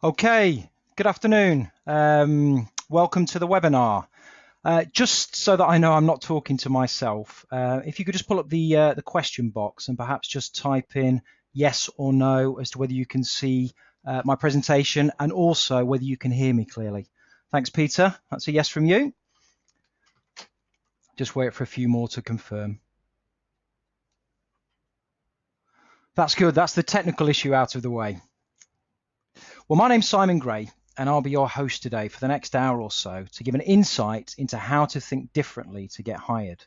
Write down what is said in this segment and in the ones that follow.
Okay, good afternoon. Welcome to the webinar. Just so that I know I'm not talking to myself, if you could just pull up the question box and perhaps just type in yes or no as to whether you can see my presentation and also whether you can hear me clearly. Thanks, Peter. That's a yes from you. Just wait for a few more to confirm. That's good. That's the technical issue out of the way. Well, my name's Simon Gray, and I'll be your host today for the next hour or so to give an insight into how to think differently to get hired.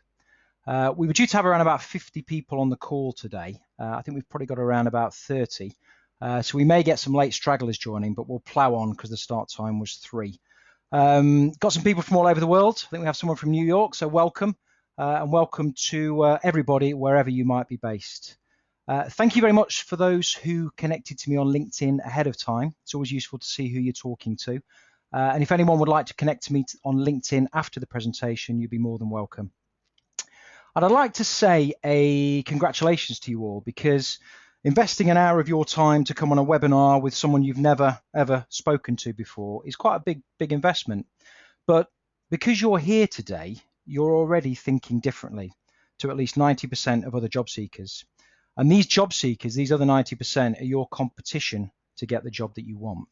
We were due to have around about 50 people on the call today. I think we've probably got around about 30. So we may get some late stragglers joining, but we'll plow on because the start time was 3. Got some people from all over the world. I think we have someone from New York, so welcome. And welcome to everybody wherever you might be based. Thank you very much for those who connected to me on LinkedIn ahead of time. It's always useful to see who you're talking to. And if anyone would like to connect to me on LinkedIn after the presentation, you'd be more than welcome. And I'd like to say a congratulations to you all, because investing an hour of your time to come on a webinar with someone you've never, ever spoken to before is quite a big investment. But because you're here today, you're already thinking differently to at least 90% of other job seekers. And these job seekers, these other 90%, are your competition to get the job that you want.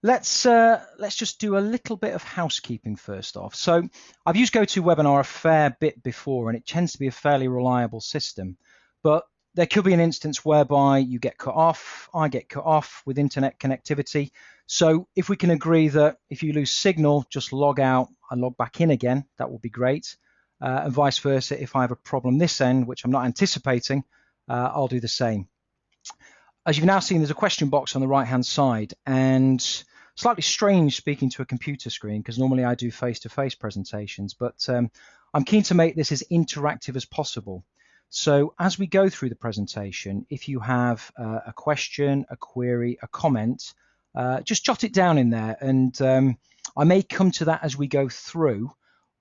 Let's just do a little bit of housekeeping first off. So I've used GoToWebinar a fair bit before, and it tends to be a fairly reliable system. But there could be an instance whereby you get cut off, I get cut off with internet connectivity. So if we can agree that if you lose signal, just log out and log back in again, that would be great. And vice versa, if I have a problem this end, which I'm not anticipating, I'll do the same. As you've now seen, there's a question box on the right-hand side, and slightly strange speaking to a computer screen because normally I do face-to-face presentations, but I'm keen to make this as interactive as possible. So as we go through the presentation, if you have a question, a query, a comment, just jot it down in there, and I may come to that as we go through.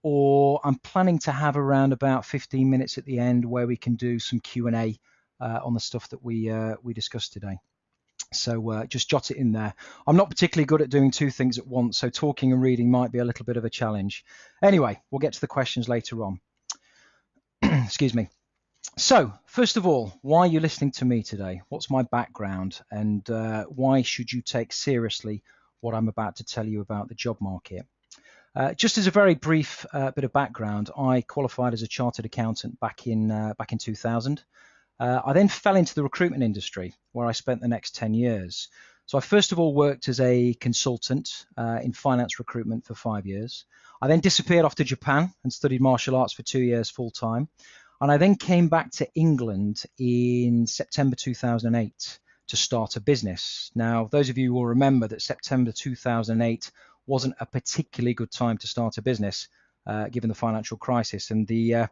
Or I'm planning to have around about 15 minutes at the end where we can do some Q&A on the stuff that we discussed today. So just jot it in there. I'm not particularly good at doing two things at once, so talking and reading might be a little bit of a challenge. Anyway, we'll get to the questions later on. Excuse me. So first of all, why are you listening to me today? What's my background, and why should you take seriously what I'm about to tell you about the job market? Just as a very brief bit of background, I qualified as a chartered accountant back in 2000. I then fell into the recruitment industry, where I spent the next 10 years. So I first of all worked as a consultant in finance recruitment for 5 years. I then disappeared off to Japan and studied martial arts for 2 years full time. And I then came back to England in September 2008 to start a business. Now, those of you will remember that September 2008 wasn't a particularly good time to start a business, given the financial crisis. And the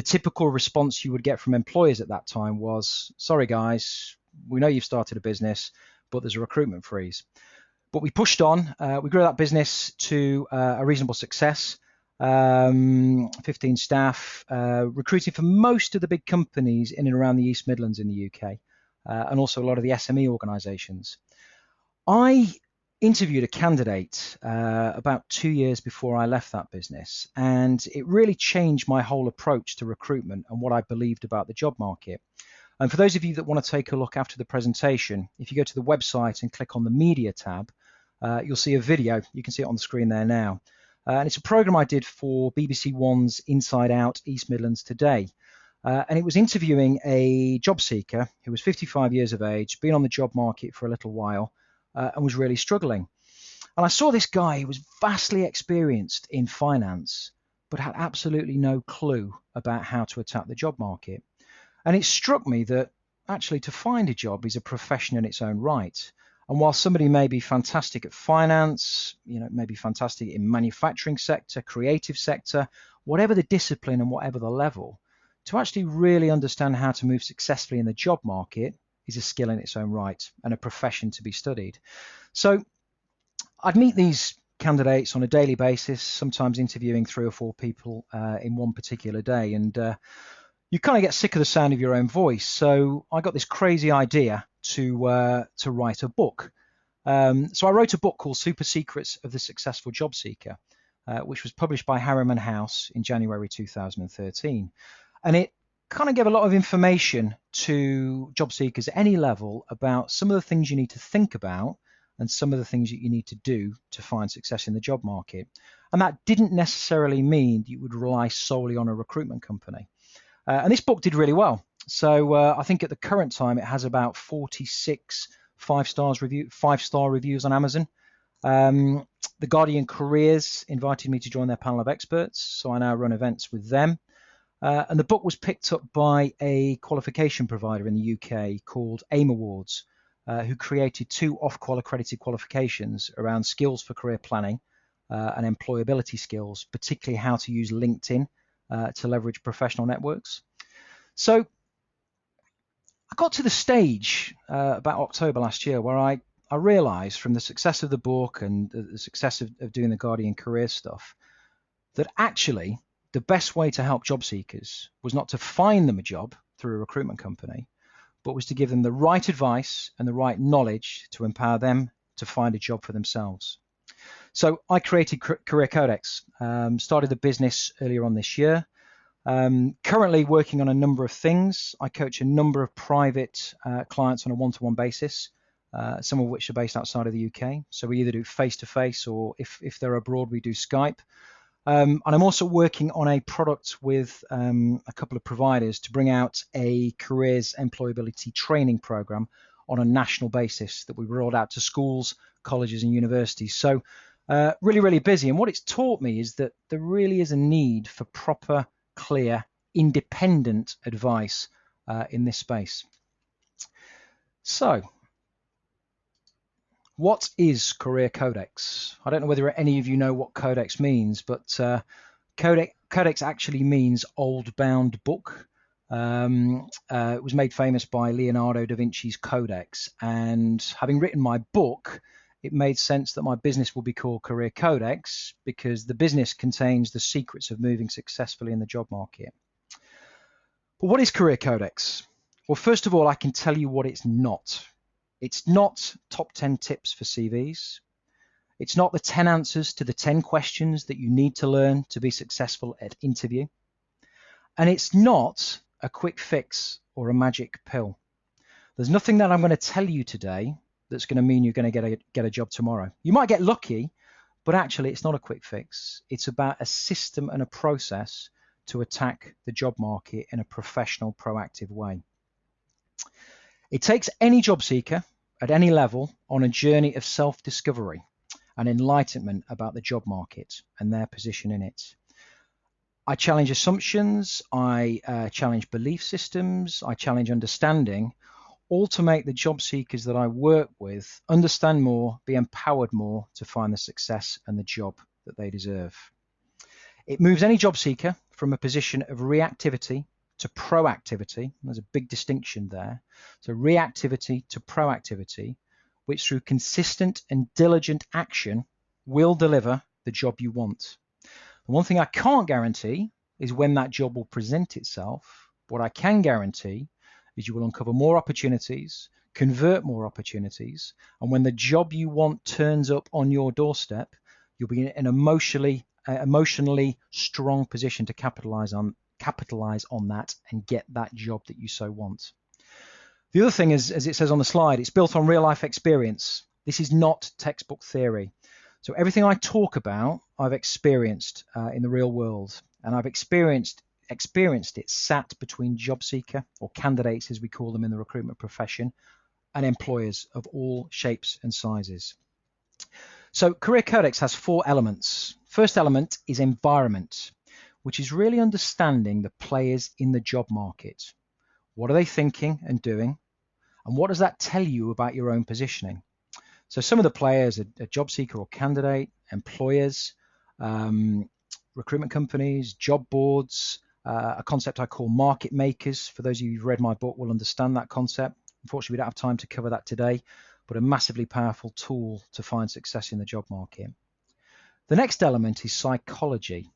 typical response you would get from employers at that time was, sorry guys, we know you've started a business, but there's a recruitment freeze. But we pushed on. We grew that business to a reasonable success, 15 staff, recruiting for most of the big companies in and around the East Midlands in the UK, and also a lot of the SME organisations. I interviewed a candidate about 2 years before I left that business, and it really changed my whole approach to recruitment and what I believed about the job market. And for those of you that want to take a look after the presentation, if you go to the website and click on the media tab, you'll see a video. You can see it on the screen there now. And it's a program I did for BBC One's Inside Out East Midlands Today. And it was interviewing a job seeker who was 55 years of age, been on the job market for a little while, and was really struggling. And I saw this guy who was vastly experienced in finance, but had absolutely no clue about how to attack the job market. And it struck me that actually to find a job is a profession in its own right. And while somebody may be fantastic at finance, maybe fantastic in manufacturing sector, creative sector, whatever the discipline and whatever the level, to actually really understand how to move successfully in the job market is a skill in its own right and a profession to be studied. So I'd meet these candidates on a daily basis, sometimes interviewing 3 or 4 people in one particular day. And you kind of get sick of the sound of your own voice. So I got this crazy idea to write a book. So I wrote a book called Super Secrets of the Successful Job Seeker, which was published by Harriman House in January 2013. And it kind of gave a lot of information to job seekers at any level about some of the things you need to think about and some of the things that you need to do to find success in the job market. And that didn't necessarily mean you would rely solely on a recruitment company. And this book did really well. So I think at the current time, it has about 46 five-star reviews on Amazon. The Guardian Careers invited me to join their panel of experts, so I now run events with them. And the book was picked up by a qualification provider in the UK called AIM Awards, who created 2 accredited qualifications around skills for career planning and employability skills, particularly how to use LinkedIn to leverage professional networks. So I got to the stage about October last year where I realized from the success of the book and the success of doing the Guardian career stuff that actually the best way to help job seekers was not to find them a job through a recruitment company, but was to give them the right advice and the right knowledge to empower them to find a job for themselves. So I created Career Codex, started the business earlier on this year. Currently working on a number of things. I coach a number of private clients on a one-to-one basis, some of which are based outside of the UK. So we either do face-to-face or if they're abroad, we do Skype. And I'm also working on a product with a couple of providers to bring out a careers employability training program on a national basis that we've rolled out to schools, colleges and universities. So really, really busy. And what it's taught me is that there really is a need for proper, clear, independent advice in this space. So what is Career Codex? I don't know whether any of you know what Codex means, but Codex actually means old bound book. It was made famous by Leonardo da Vinci's Codex, and having written my book, it made sense that my business will be called Career Codex because the business contains the secrets of moving successfully in the job market. But what is Career Codex? Well, first of all, I can tell you what it's not. It's not top 10 tips for CVs. It's not the 10 answers to the 10 questions that you need to learn to be successful at interview. And it's not a quick fix or a magic pill. There's nothing that I'm going to tell you today that's going to mean you're going to get a job tomorrow. You might get lucky, but actually it's not a quick fix. It's about a system and a process to attack the job market in a professional, proactive way. It takes any job seeker at any level on a journey of self-discovery and enlightenment about the job market and their position in it. I challenge assumptions, I challenge belief systems, I challenge understanding, all to make the job seekers that I work with understand more, be empowered more to find the success and the job that they deserve. It moves any job seeker from a position of reactivity to proactivity. There's a big distinction there. So reactivity to proactivity, which through consistent and diligent action will deliver the job you want. The one thing I can't guarantee is when that job will present itself. What I can guarantee is you will uncover more opportunities, convert more opportunities, and when the job you want turns up on your doorstep, you'll be in an emotionally strong position to capitalize on that and get that job that you so want. The other thing is, as it says on the slide, it's built on real life experience. This is not textbook theory. So everything I talk about, I've experienced in the real world, and I've experienced it sat between job seeker, or candidates as we call them in the recruitment profession, and employers of all shapes and sizes. So Career Codex has 4 elements. First element is environment, which is really understanding the players in the job market. What are they thinking and doing? And what does that tell you about your own positioning? So some of the players are job seeker or candidate, employers, recruitment companies, job boards, a concept I call market makers. For those of you who've read my book will understand that concept. Unfortunately, we don't have time to cover that today, but a massively powerful tool to find success in the job market. The next element is psychology.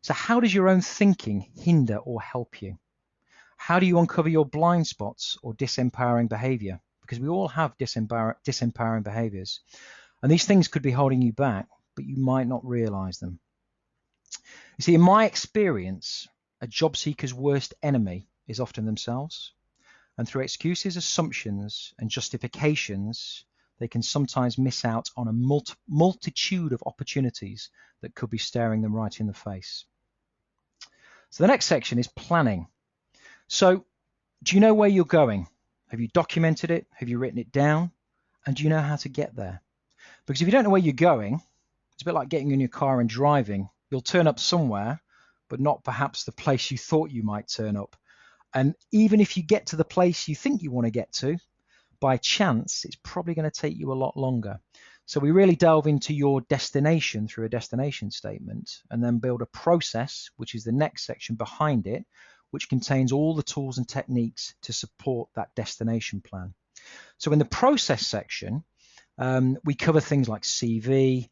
So how does your own thinking hinder or help you? How do you uncover your blind spots or disempowering behavior because we all have disempowering behaviors. And these things could be holding you back, but you might not realize them. You see, in my experience, a job seeker's worst enemy is often themselves. And through excuses, assumptions, and justifications, they can sometimes miss out on a multitude of opportunities that could be staring them right in the face. So the next section is planning. So do you know where you're going? Have you documented it? Have you written it down? And do you know how to get there? Because if you don't know where you're going, it's a bit like getting in your car and driving. You'll turn up somewhere, but not perhaps the place you thought you might turn up. And even if you get to the place you think you want to get to, by chance, it's probably going to take you a lot longer. So we really delve into your destination through a destination statement, and then build a process, which is the next section behind it, which contains all the tools and techniques to support that destination plan. So in the process section, we cover things like CV,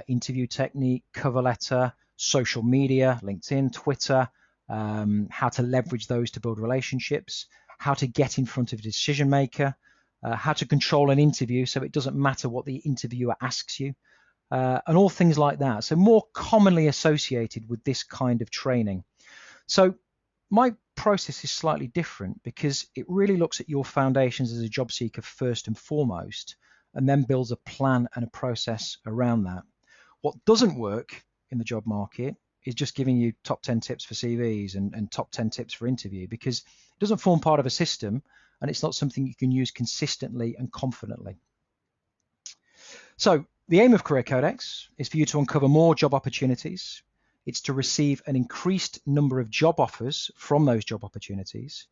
interview technique, cover letter, social media, LinkedIn, Twitter, how to leverage those to build relationships, how to get in front of a decision maker, how to control an interview so it doesn't matter what the interviewer asks you, and all things like that. So more commonly associated with this kind of training. So my process is slightly different because it really looks at your foundations as a job seeker first and foremost, and then builds a plan and a process around that. What doesn't work in the job market is just giving you top 10 tips for CVs and top 10 tips for interview, because it doesn't form part of a system and it's not something you can use consistently and confidently. So the aim of Career Codex is for you to uncover more job opportunities. It's to receive an increased number of job offers from those job opportunities,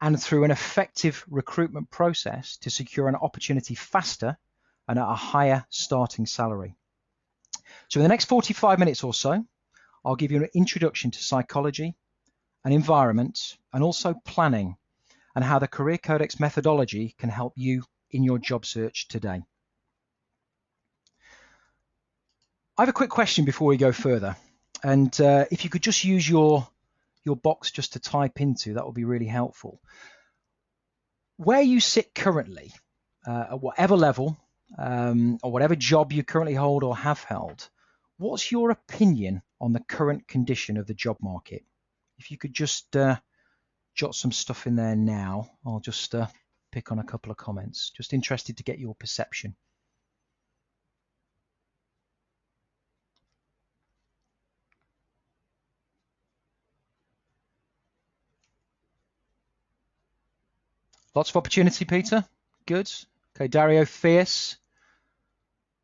and through an effective recruitment process to secure an opportunity faster and at a higher starting salary. So in the next 45 minutes or so, I'll give you an introduction to psychology and environment, and also planning, and how the Career Codex methodology can help you in your job search today. I have a quick question before we go further. And if you could just use your box just to type into, that would be really helpful. Where you sit currently, at whatever level, or whatever job you currently hold or have held, what's your opinion on the current condition of the job market? If you could just jot some stuff in there now, I'll just pick on a couple of comments. Just interested to get your perception. Lots of opportunity, Peter. Good. Okay, Dario, fierce.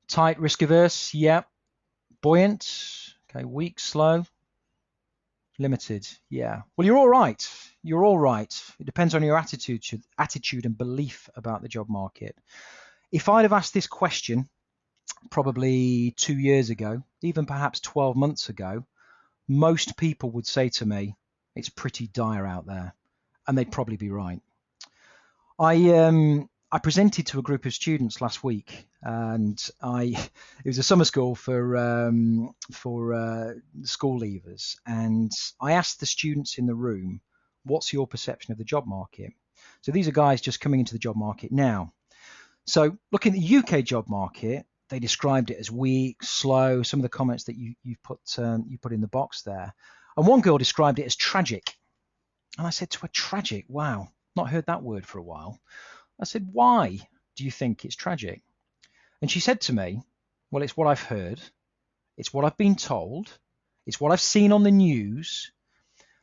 Tight, risk averse. Yeah. Buoyant. Okay, weak, slow. Limited. Yeah. Well, you're all right. You're all right. It depends on your attitude and belief about the job market. If I'd have asked this question probably 2 years ago, even perhaps 12 months ago, most people would say to me, it's pretty dire out there. And they'd probably be right. I presented to a group of students last week, and it was a summer school for school leavers, and I asked the students in the room, what's your perception of the job market? So these are guys just coming into the job market now. So looking at the UK job market, they described it as weak, slow, some of the comments that you put in the box there. And one girl described it as tragic. And I said to her, tragic? Wow, not heard that word for a while. I said, why do you think it's tragic? And she said to me, well, it's what I've heard. It's what I've been told. It's what I've seen on the news.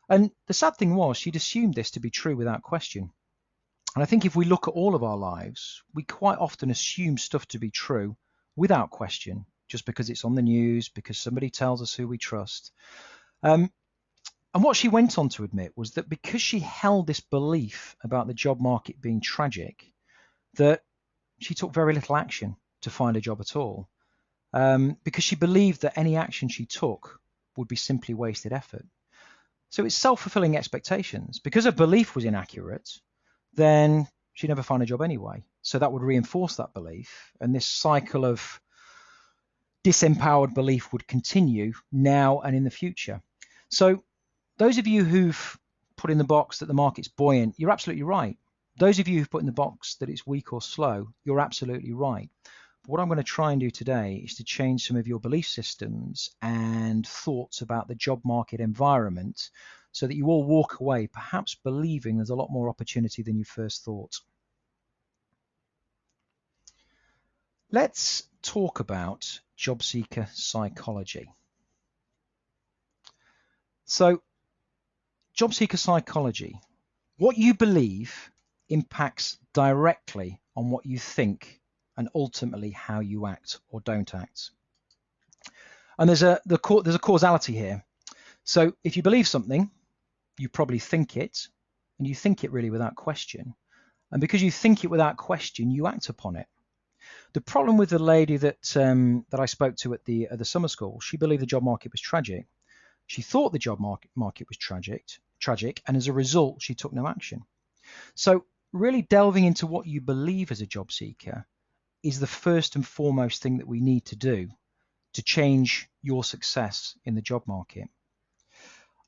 And the sad thing was, she'd assumed this to be true without question. And I think if we look at all of our lives, we quite often assume stuff to be true without question, just because it's on the news, because somebody tells us who we trust. And what she went on to admit was that because she held this belief about the job market being tragic, that she took very little action to find a job at all, because she believed that any action she took would be simply wasted effort. So it's self-fulfilling expectations. Because her belief was inaccurate, then she'd never find a job anyway. So that would reinforce that belief, and this cycle of disempowered belief would continue now and in the future. So those of you who've put in the box that the market's buoyant, you're absolutely right. Those of you who've put in the box that it's weak or slow, you're absolutely right. But what I'm going to try and do today is to change some of your belief systems and thoughts about the job market environment so that you all walk away perhaps believing there's a lot more opportunity than you first thought. Let's talk about job seeker psychology. So, job seeker psychology, what you believe impacts directly on what you think and ultimately how you act or don't act. And there's a causality here. So if you believe something, you probably think it, and you think it really without question. And because you think it without question, you act upon it. The problem with the lady that I spoke to at the summer school, she believed the job market was tragic. She thought the job market was tragic, and as a result, she took no action. So really delving into what you believe as a job seeker is the first and foremost thing that we need to do to change your success in the job market.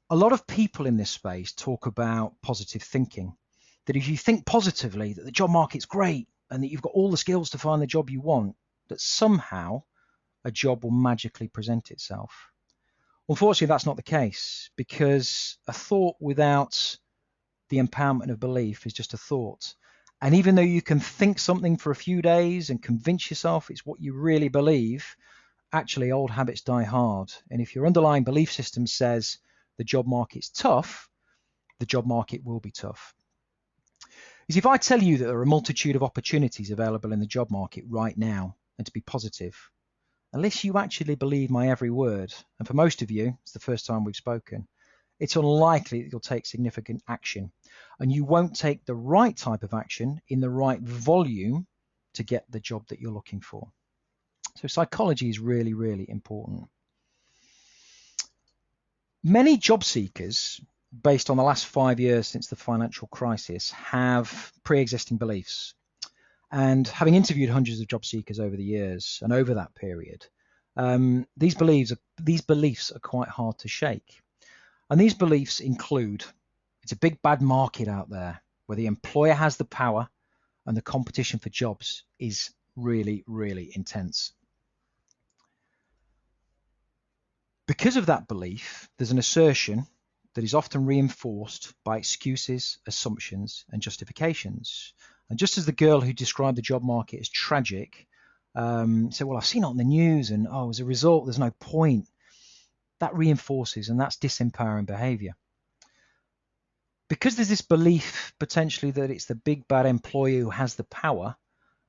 A lot of people in this space talk about positive thinking, that if you think positively, that the job market's great and that you've got all the skills to find the job you want, that somehow a job will magically present itself. Unfortunately, that's not the case, because a thought without the empowerment of belief is just a thought. And even though you can think something for a few days and convince yourself it's what you really believe, actually old habits die hard. And if your underlying belief system says the job market's tough, the job market will be tough. Is if I tell you that there are a multitude of opportunities available in the job market right now, and to be positive, unless you actually believe my every word, and for most of you, it's the first time we've spoken, it's unlikely that you'll take significant action, and you won't take the right type of action in the right volume to get the job that you're looking for. So psychology is really, really important. Many job seekers, based on the last 5 years since the financial crisis, have pre-existing beliefs. And having interviewed hundreds of job seekers over the years and over that period, these beliefs are quite hard to shake. And these beliefs include, it's a big bad market out there where the employer has the power and the competition for jobs is really, really intense. Because of that belief, there's an assertion that is often reinforced by excuses, assumptions, and justifications. And just as the girl who described the job market as tragic said, well, I've seen it on the news, and as a result, there's no point. That reinforces, and that's disempowering behavior. Because there's this belief potentially that it's the big bad employer who has the power,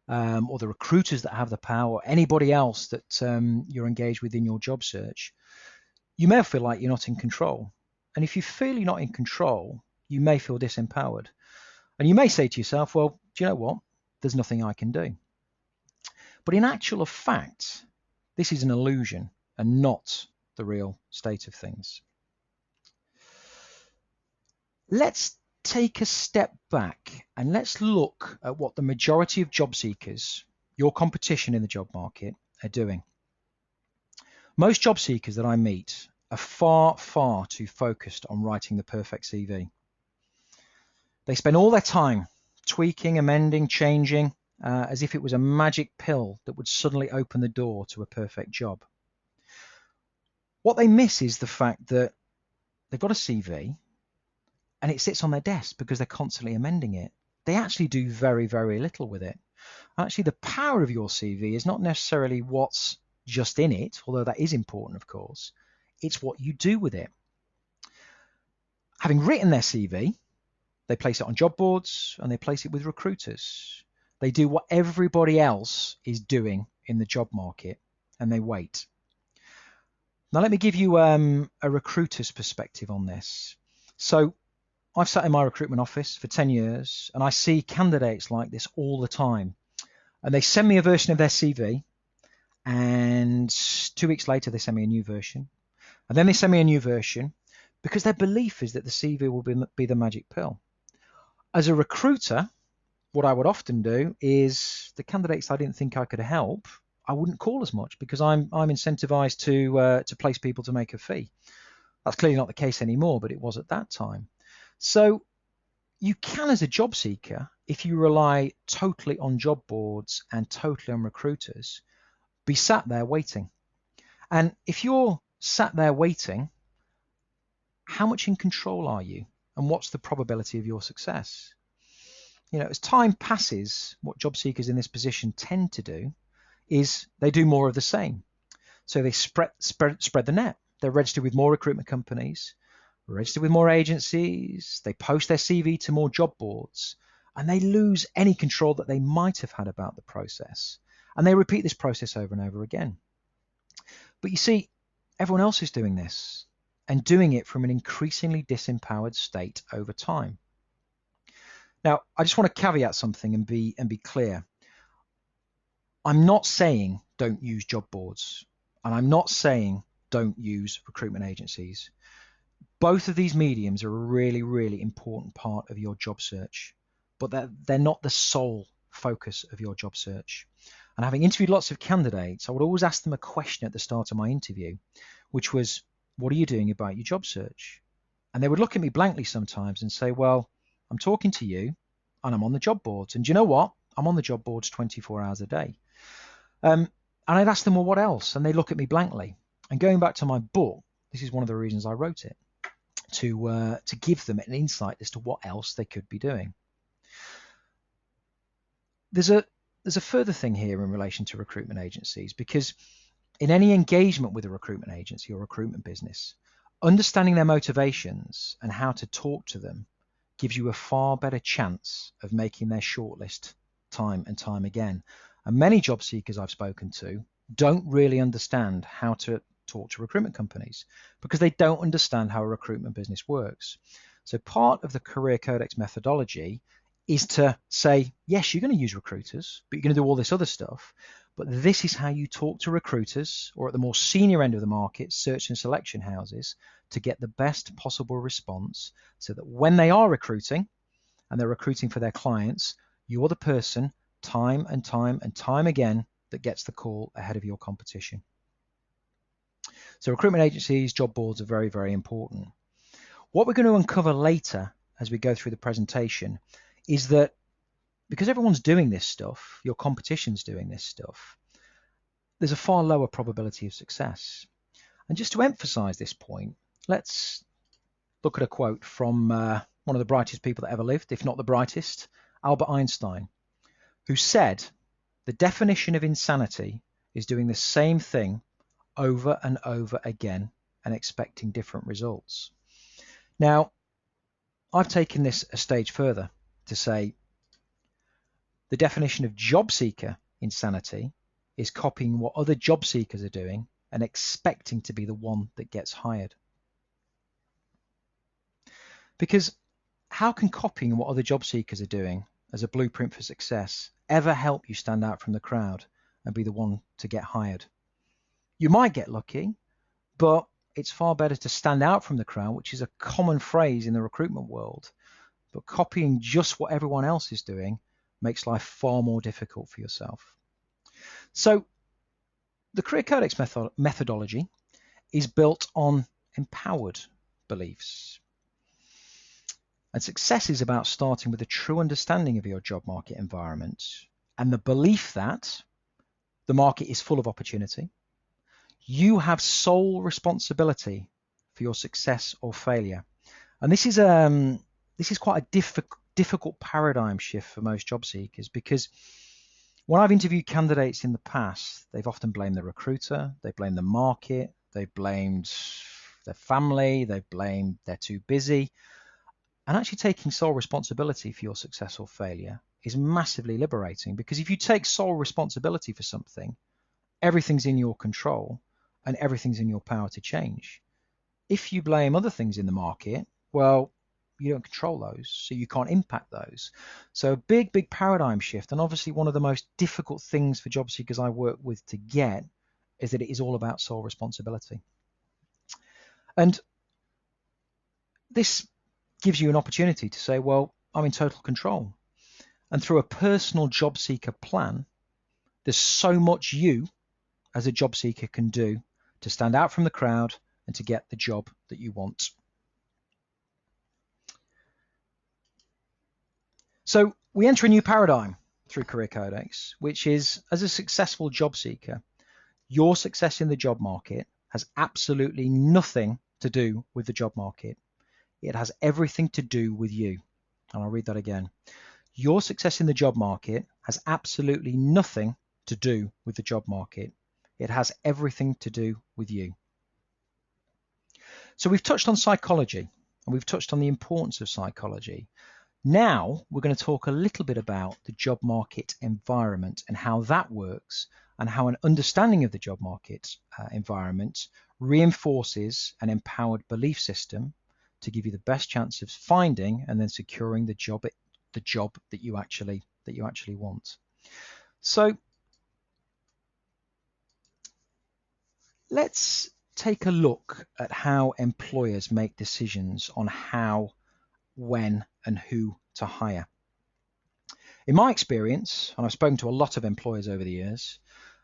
or the recruiters that have the power, or anybody else that you're engaged with in your job search, you may feel like you're not in control. And if you feel you're not in control, you may feel disempowered. And you may say to yourself, well, do you know what? There's nothing I can do. But in actual fact, this is an illusion and not the real state of things. Let's take a step back and let's look at what the majority of job seekers, your competition in the job market, are doing. Most job seekers that I meet are far, far too focused on writing the perfect CV. They spend all their time tweaking, amending, changing, as if it was a magic pill that would suddenly open the door to a perfect job. What they miss is the fact that they've got a CV and it sits on their desk because they're constantly amending it. They actually do very, very little with it. Actually, the power of your CV is not necessarily what's just in it, although that is important, of course. It's what you do with it. Having written their CV, they place it on job boards and they place it with recruiters. They do what everybody else is doing in the job market and they wait. Now, let me give you a recruiter's perspective on this. So I've sat in my recruitment office for 10 years and I see candidates like this all the time. And they send me a version of their CV and 2 weeks later they send me a new version. And then they send me a new version because their belief is that the CV will be the magic pill. As a recruiter, what I would often do is the candidates I didn't think I could help, I wouldn't call as much because I'm incentivized to place people to make a fee. That's clearly not the case anymore, but it was at that time. So you can, as a job seeker, if you rely totally on job boards and totally on recruiters, be sat there waiting. And if you're sat there waiting, how much in control are you? And what's the probability of your success? You know, as time passes, what job seekers in this position tend to do is they do more of the same. So they spread the net. They're registered with more recruitment companies, registered with more agencies, they post their CV to more job boards, and they lose any control that they might have had about the process. And they repeat this process over and over again. But you see, everyone else is doing this and doing it from an increasingly disempowered state over time. Now, I just want to caveat something and be clear. I'm not saying don't use job boards, and I'm not saying don't use recruitment agencies. Both of these mediums are a really, really important part of your job search, but they're not the sole focus of your job search. And having interviewed lots of candidates, I would always ask them a question at the start of my interview, which was, what are you doing about your job search? And they would look at me blankly sometimes and say, well, I'm talking to you and I'm on the job boards. And do you know what? I'm on the job boards 24 hours a day. And I'd ask them, well, what else? And they look at me blankly. And going back to my book, this is one of the reasons I wrote it, to give them an insight as to what else they could be doing. There's a further thing here in relation to recruitment agencies, because in any engagement with a recruitment agency or recruitment business, understanding their motivations and how to talk to them gives you a far better chance of making their shortlist time and time again. And many job seekers I've spoken to don't really understand how to talk to recruitment companies because they don't understand how a recruitment business works. So part of the Career Codex methodology is to say, yes, you're going to use recruiters, but you're going to do all this other stuff. But this is how you talk to recruiters, or at the more senior end of the market, search and selection houses, to get the best possible response so that when they are recruiting and they're recruiting for their clients, you're the person time and time and time again that gets the call ahead of your competition. So recruitment agencies, job boards are very, very important. What we're going to uncover later as we go through the presentation is that because everyone's doing this stuff, your competition's doing this stuff, there's a far lower probability of success. And just to emphasize this point, let's look at a quote from one of the brightest people that ever lived, if not the brightest, Albert Einstein, who said, the definition of insanity is doing the same thing over and over again and expecting different results. Now, I've taken this a stage further to say the definition of job seeker insanity is copying what other job seekers are doing and expecting to be the one that gets hired. Because how can copying what other job seekers are doing as a blueprint for success ever help you stand out from the crowd and be the one to get hired? You might get lucky, but it's far better to stand out from the crowd, which is a common phrase in the recruitment world. But copying just what everyone else is doing makes life far more difficult for yourself. So the Career Codex methodology is built on empowered beliefs. And success is about starting with a true understanding of your job market environment and the belief that the market is full of opportunity. You have sole responsibility for your success or failure. And this is quite a difficult paradigm shift for most job seekers, because when I've interviewed candidates in the past, they've often blamed the recruiter, they blame the market, they blamed their family, they blamed they're too busy. And actually taking sole responsibility for your success or failure is massively liberating, because if you take sole responsibility for something, everything's in your control and everything's in your power to change. If you blame other things in the market, well, you don't control those, so you can't impact those. So a big, big paradigm shift, and obviously one of the most difficult things for job seekers I work with to get is that it is all about sole responsibility. And this gives you an opportunity to say, well, I'm in total control. And through a personal job seeker plan, there's so much you as a job seeker can do to stand out from the crowd and to get the job that you want. So We enter a new paradigm through Career Codex, which is, as a successful job seeker, your success in the job market has absolutely nothing to do with the job market. It has everything to do with you. And I'll read that again. Your success in the job market has absolutely nothing to do with the job market. It has everything to do with you. So we've touched on psychology, and we've touched on the importance of psychology. Now we're going to talk a little bit about the job market environment and how that works, and how an understanding of the job market environment reinforces an empowered belief system to give you the best chance of finding and then securing the job that you actually want. So let's take a look at how employers make decisions on how, when, and who to hire. In my experience, and I've spoken to a lot of employers over the years,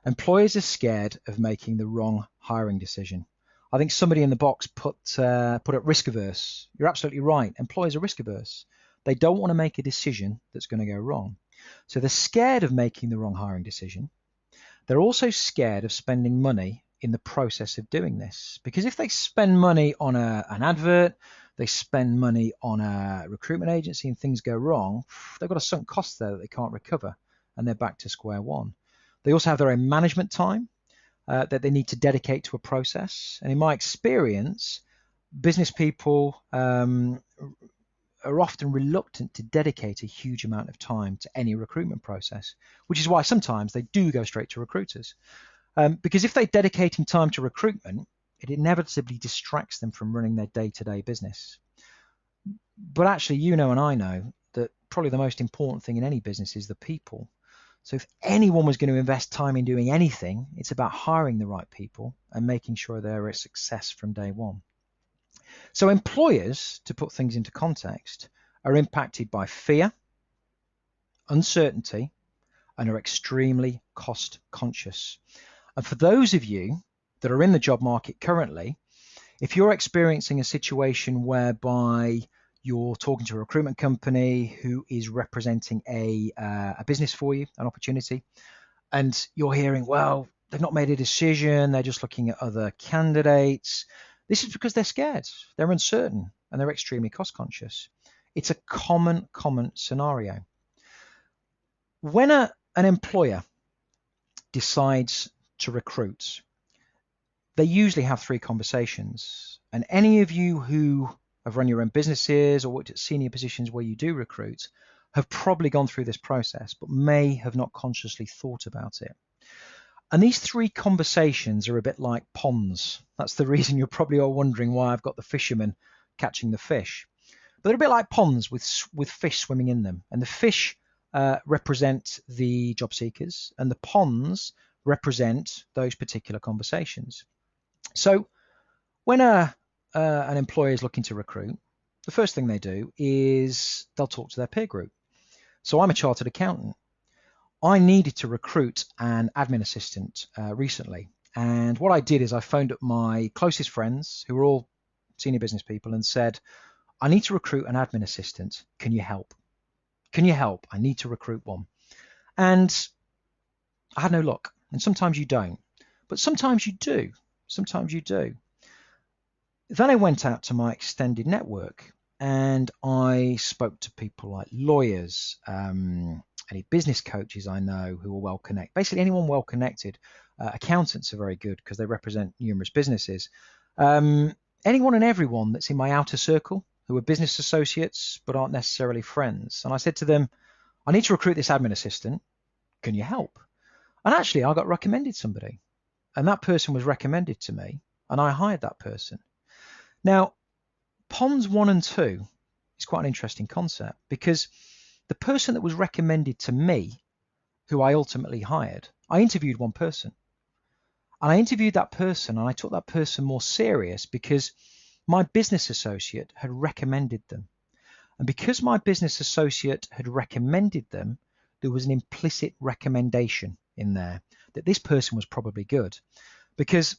employers are scared of making the wrong hiring decision. I think somebody in the box put it risk averse. You're absolutely right. Employers are risk averse. They don't want to make a decision that's going to go wrong. So they're scared of making the wrong hiring decision. They're also scared of spending money in the process of doing this, because if they spend money on an advert, they spend money on a recruitment agency, and things go wrong, they've got a sunk cost there that they can't recover, and they're back to square one. They also have their own management time that they need to dedicate to a process. And in my experience, business people are often reluctant to dedicate a huge amount of time to any recruitment process, which is why sometimes they do go straight to recruiters. Because if they're dedicating time to recruitment, it inevitably distracts them from running their day-to-day business. But actually, you know and I know that probably the most important thing in any business is the people. So if anyone was going to invest time in doing anything, it's about hiring the right people and making sure they're a success from day one. So employers, to put things into context, are impacted by fear, uncertainty, and are extremely cost conscious. And for those of you that are in the job market currently, if you're experiencing a situation whereby you're talking to a recruitment company who is representing a business for you, an opportunity, and you're hearing, well, they've not made a decision, they're just looking at other candidates, this is because they're scared, they're uncertain, and they're extremely cost conscious. It's a common scenario. When an employer decides to recruit, they usually have 3 conversations. And any of you who have run your own businesses or worked at senior positions where you do recruit have probably gone through this process, but may have not consciously thought about it. And these 3 conversations are a bit like ponds. That's the reason you're probably all wondering why I've got the fisherman catching the fish. But they're a bit like ponds with fish swimming in them. And the fish represent the job seekers, and the ponds represent those particular conversations. So when an employer is looking to recruit, the first thing they do is they'll talk to their peer group. So I'm a chartered accountant. I needed to recruit an admin assistant recently. And what I did is I phoned up my closest friends, who were all senior business people, and said, I need to recruit an admin assistant. Can you help? Can you help? I need to recruit one. And I had no luck. And sometimes you don't. But sometimes you do. Sometimes you do. Then I went out to my extended network and I spoke to people like lawyers, any business coaches I know who are well connected. Basically anyone well connected. Accountants are very good because they represent numerous businesses. Anyone and everyone that's in my outer circle who are business associates but aren't necessarily friends. And I said to them, I need to recruit this admin assistant. Can you help? And actually I got recommended somebody, and that person was recommended to me and I hired that person. Now, ponds 1 and 2 is quite an interesting concept, because the person that was recommended to me, who I ultimately hired, I interviewed one person. And I interviewed that person and I took that person more serious because my business associate had recommended them. And because my business associate had recommended them, there was an implicit recommendation in there that this person was probably good. Because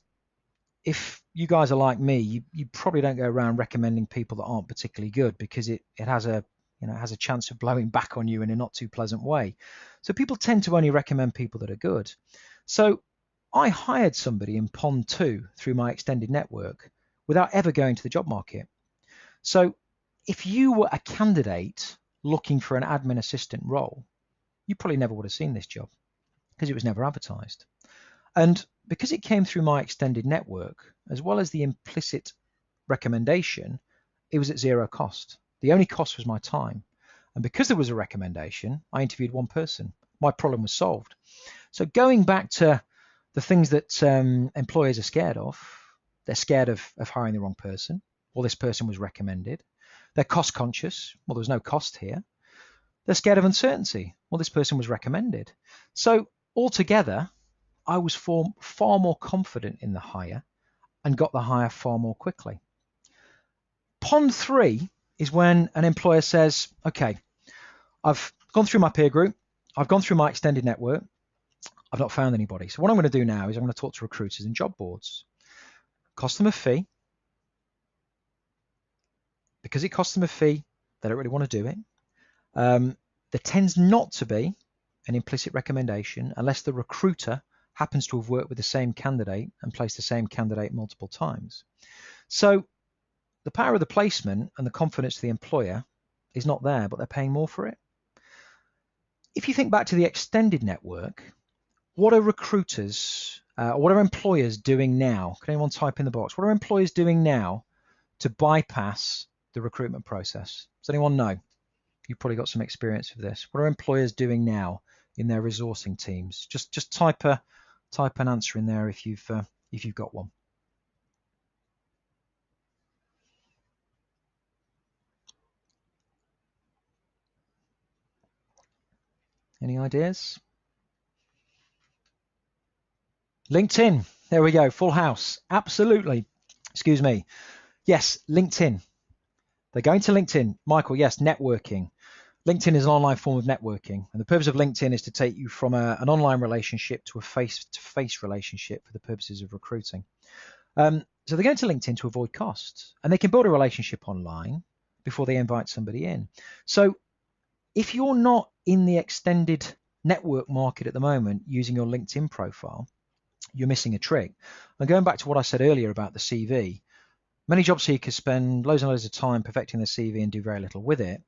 if you guys are like me, you probably don't go around recommending people that aren't particularly good, because it has a it has a chance of blowing back on you in a not too pleasant way. So people tend to only recommend people that are good. So I hired somebody in Pond 2 through my extended network without ever going to the job market. So if you were a candidate looking for an admin assistant role, you probably never would have seen this job because it was never advertised. And because it came through my extended network, as well as the implicit recommendation, it was at zero cost. The only cost was my time. And because there was a recommendation, I interviewed one person. My problem was solved. So going back to the things that employers are scared of, they're scared of hiring the wrong person. Well, this person was recommended. They're cost conscious. Well, there was no cost here. They're scared of uncertainty. Well, this person was recommended. So altogether, I was far more confident in the hire and got the hire far more quickly. Pond 3 is when an employer says, okay, I've gone through my peer group, I've gone through my extended network, I've not found anybody. So what I'm going to do now is I'm going to talk to recruiters and job boards. Cost them a fee. Because it costs them a fee, they don't really want to do it. There tends not to be an implicit recommendation unless the recruiter happens to have worked with the same candidate and placed the same candidate multiple times. So the power of the placement and the confidence of the employer is not there, but they're paying more for it. If you think back to the extended network, what are recruiters, what are employers doing now? Can anyone type in the box? What are employers doing now to bypass the recruitment process? Does anyone know? You've probably got some experience with this. What are employers doing now in their resourcing teams? Just type an answer in there if you've got one. Any ideas? LinkedIn. There we go. Full house. Absolutely. Excuse me. Yes, LinkedIn. They're going to LinkedIn. Michael, yes, networking. LinkedIn is an online form of networking. And the purpose of LinkedIn is to take you from an online relationship to a face-to-face relationship for the purposes of recruiting. So they're going to LinkedIn to avoid costs. And they can build a relationship online before they invite somebody in. So if you're not in the extended network market at the moment using your LinkedIn profile, you're missing a trick. And going back to what I said earlier about the CV, many job seekers spend loads and loads of time perfecting their CV and do very little with it.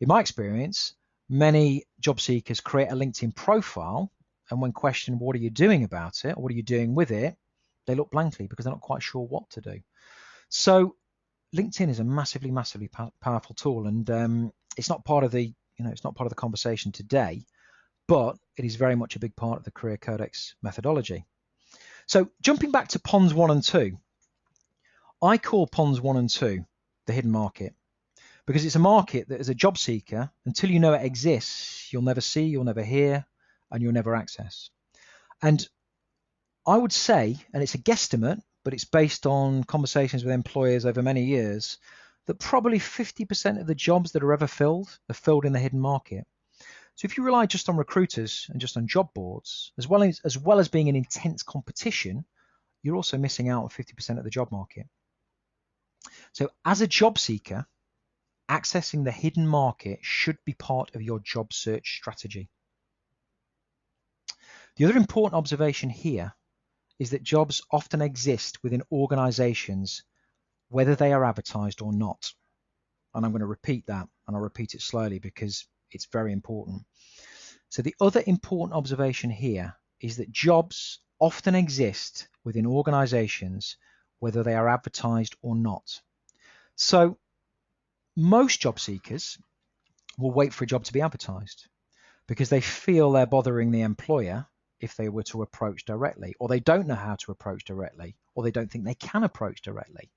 In my experience, many job seekers create a LinkedIn profile, and when questioned, what are you doing about it, or what are you doing with it, they look blankly because they're not quite sure what to do. So LinkedIn is a massively, massively powerful tool, and it's not part of the, it's not part of the conversation today, but it is very much a big part of the Career Codex methodology. So jumping back to Ponds 1 and 2, I call Ponds 1 and 2 the hidden market because it's a market that as a job seeker, until you know it exists, you'll never see, you'll never hear, and you'll never access. And I would say, and it's a guesstimate, but it's based on conversations with employers over many years, that probably 50% of the jobs that are ever filled are filled in the hidden market. So if you rely just on recruiters and just on job boards, as well as being an intense competition, you're also missing out on 50% of the job market. So as a job seeker, accessing the hidden market should be part of your job search strategy. The other important observation here is that jobs often exist within organizations, whether they are advertised or not. And I'm going to repeat that, and I'll repeat it slowly because it's very important. So the other important observation here is that jobs often exist within organizations, whether they are advertised or not. So most job seekers will wait for a job to be advertised because they feel they're bothering the employer if they were to approach directly, or they don't know how to approach directly, or they don't think they can approach directly.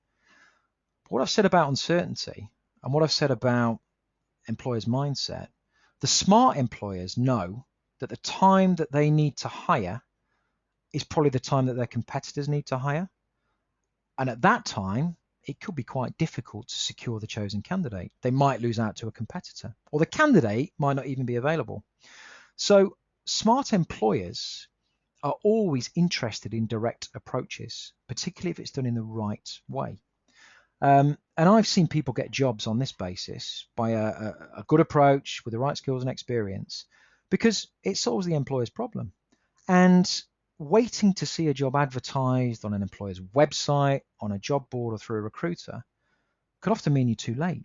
But what I've said about uncertainty and what I've said about employers' mindset, the smart employers know that the time that they need to hire is probably the time that their competitors need to hire. And at that time, it could be quite difficult to secure the chosen candidate. They might lose out to a competitor, or the candidate might not even be available. So smart employers are always interested in direct approaches, particularly if it's done in the right way. And I've seen people get jobs on this basis by a good approach with the right skills and experience, because it solves the employer's problem. And waiting to see a job advertised on an employer's website, on a job board, or through a recruiter could often mean you're too late.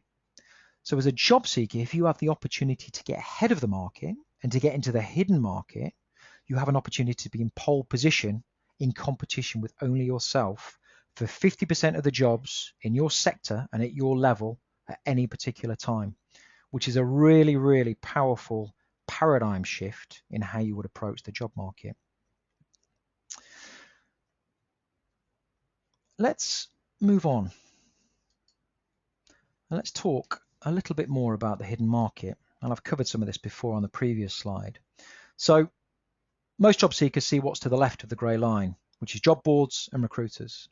So as a job seeker, if you have the opportunity to get ahead of the market and to get into the hidden market, you have an opportunity to be in pole position in competition with only yourself for 50% of the jobs in your sector and at your level at any particular time, which is a really, really powerful paradigm shift in how you would approach the job market. Let's move on. And let's talk a little bit more about the hidden market. And I've covered some of this before on the previous slide. So most job seekers see what's to the left of the grey line, which is job boards and recruiters.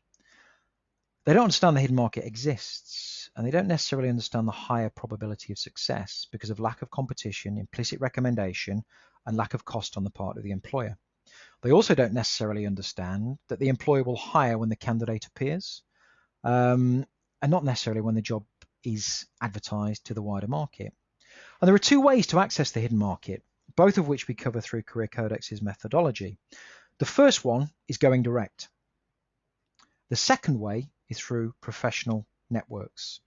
They don't understand the hidden market exists, and they don't necessarily understand the higher probability of success because of lack of competition, implicit recommendation, and lack of cost on the part of the employer. They also don't necessarily understand that the employer will hire when the candidate appears, and not necessarily when the job is advertised to the wider market. And there are two ways to access the hidden market, both of which we cover through Career Codex's methodology. The first one is going direct. The second way is through professional networks.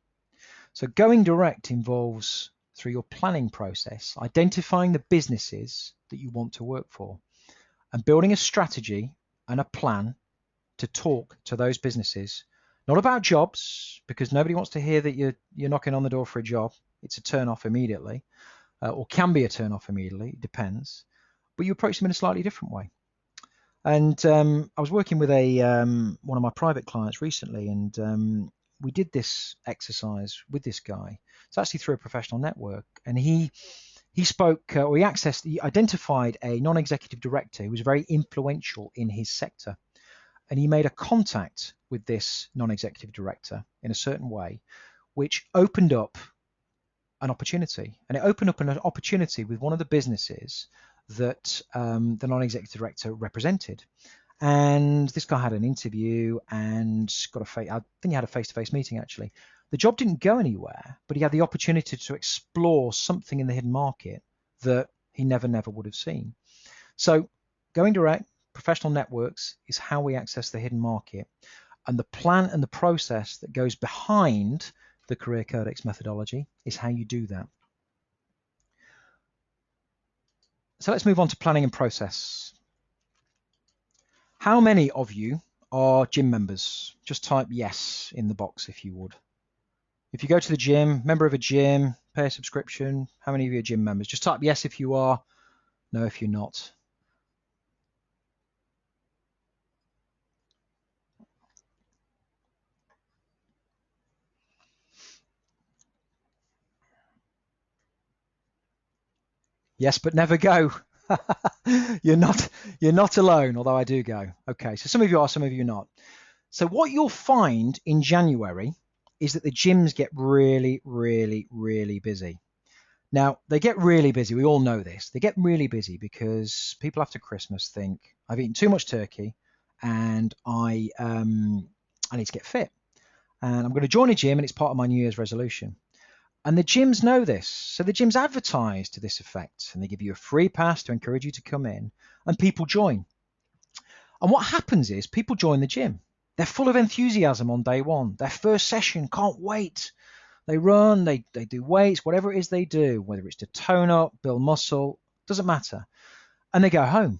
So going direct involves, through your planning process, identifying the businesses that you want to work for and building a strategy and a plan to talk to those businesses, not about jobs, because nobody wants to hear that you're knocking on the door for a job. It's a turn off immediately, or can be a turn off immediately, it depends, but you approach them in a slightly different way. And I was working with one of my private clients recently, and we did this exercise with this guy. It's actually through a professional network, and he identified a non-executive director who was very influential in his sector, and he made a contact with this non-executive director in a certain way, which opened up an opportunity, and it opened up an opportunity with one of the businesses that the non-executive director represented. And this guy had an interview and I think he had a face-to-face meeting actually. The job didn't go anywhere, but he had the opportunity to explore something in the hidden market that he never would have seen. So going direct, professional networks is how we access the hidden market. And the plan and the process that goes behind the Career Codex methodology is how you do that. So let's move on to planning and process. How many of you are gym members? Just type yes in the box if you would. If you go to the gym, member of a gym, pay a subscription, how many of you are gym members? Just type yes if you are, no if you're not. Yes, but never go. You're not alone, although I do go. Okay, so some of you are, some of you not. So what you'll find in January is that the gyms get really, really, really busy. Now, they get really busy. We all know this. They get really busy because people after Christmas think, I've eaten too much turkey and I need to get fit. And I'm going to join a gym and it's part of my New Year's resolution. And the gyms know this. So the gyms advertise to this effect and they give you a free pass to encourage you to come in and people join. And what happens is people join the gym. They're full of enthusiasm on day one. Their first session, can't wait. They run, they do weights, whatever it is they do, whether it's to tone up, build muscle, doesn't matter. And they go home.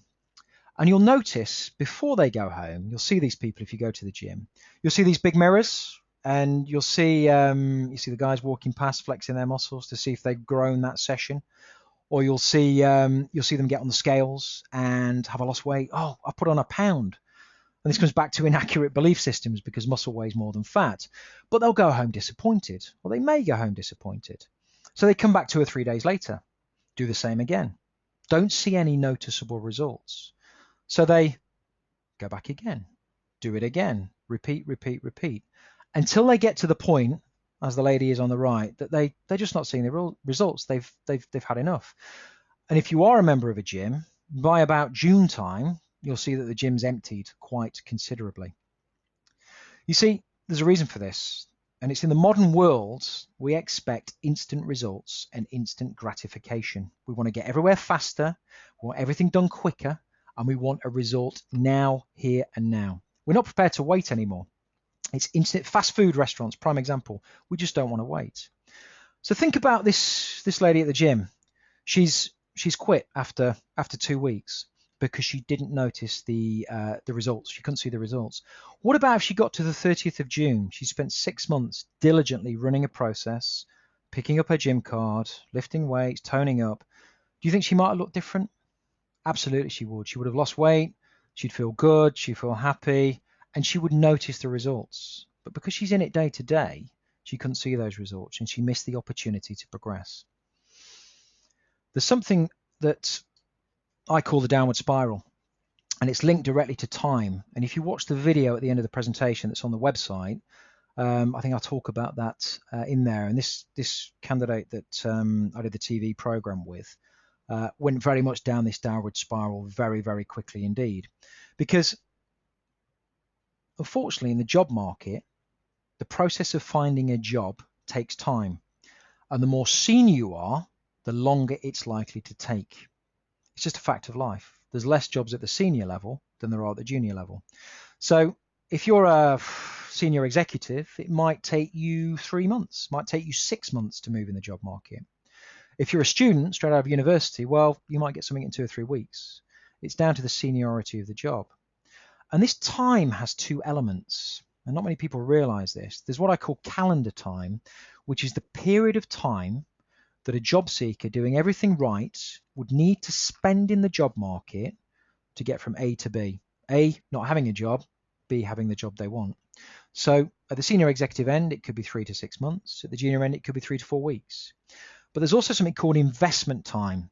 And you'll notice before they go home, you'll see these people if you go to the gym. You'll see these big mirrors and you'll see the guys walking past flexing their muscles to see if they've grown that session. Or you'll see them get on the scales and have I lost weight? Oh, I put on a pound. And this comes back to inaccurate belief systems because muscle weighs more than fat. But they'll go home disappointed, or they may go home disappointed. So they come back 2 or 3 days later, do the same again. Don't see any noticeable results. So they go back again, do it again, repeat, until they get to the point, as the lady is on the right, that they're just not seeing the real results. They've had enough. And if you are a member of a gym, by about June time, you'll see that the gym's emptied quite considerably. You see, there's a reason for this. And it's in the modern world, we expect instant results and instant gratification. We want to get everywhere faster, we want everything done quicker, and we want a result now, here and now. We're not prepared to wait anymore. It's instant. Fast food restaurants, prime example. We just don't want to wait. So think about this lady at the gym. She's quit after 2 weeks because she didn't notice the results. She couldn't see the results. What about if she got to the 30th of June? She spent 6 months diligently running a process, picking up her gym card, lifting weights, toning up. Do you think she might have looked different? Absolutely she would. She would have lost weight. She'd feel good. She'd feel happy. And she would notice the results. But because she's in it day to day, she couldn't see those results and she missed the opportunity to progress. There's something that I call the downward spiral, and it's linked directly to time. And if you watch the video at the end of the presentation that's on the website, I think I'll talk about that in there. And this candidate that I did the TV program with went very much down this downward spiral very, very quickly indeed. Because unfortunately, in the job market, the process of finding a job takes time. And the more senior you are, the longer it's likely to take. It's just a fact of life. There's less jobs at the senior level than there are at the junior level. So if you're a senior executive, it might take you 3 months, might take you 6 months to move in the job market. If you're a student straight out of university, well, you might get something in 2 or 3 weeks. It's down to the seniority of the job. And this time has 2 elements, and not many people realize this. There's what I call calendar time, which is the period of time that a job seeker doing everything right would need to spend in the job market to get from A to B. A, not having a job, B, having the job they want. So at the senior executive end, it could be 3 to 6 months. At the junior end, it could be 3 to 4 weeks. But there's also something called investment time,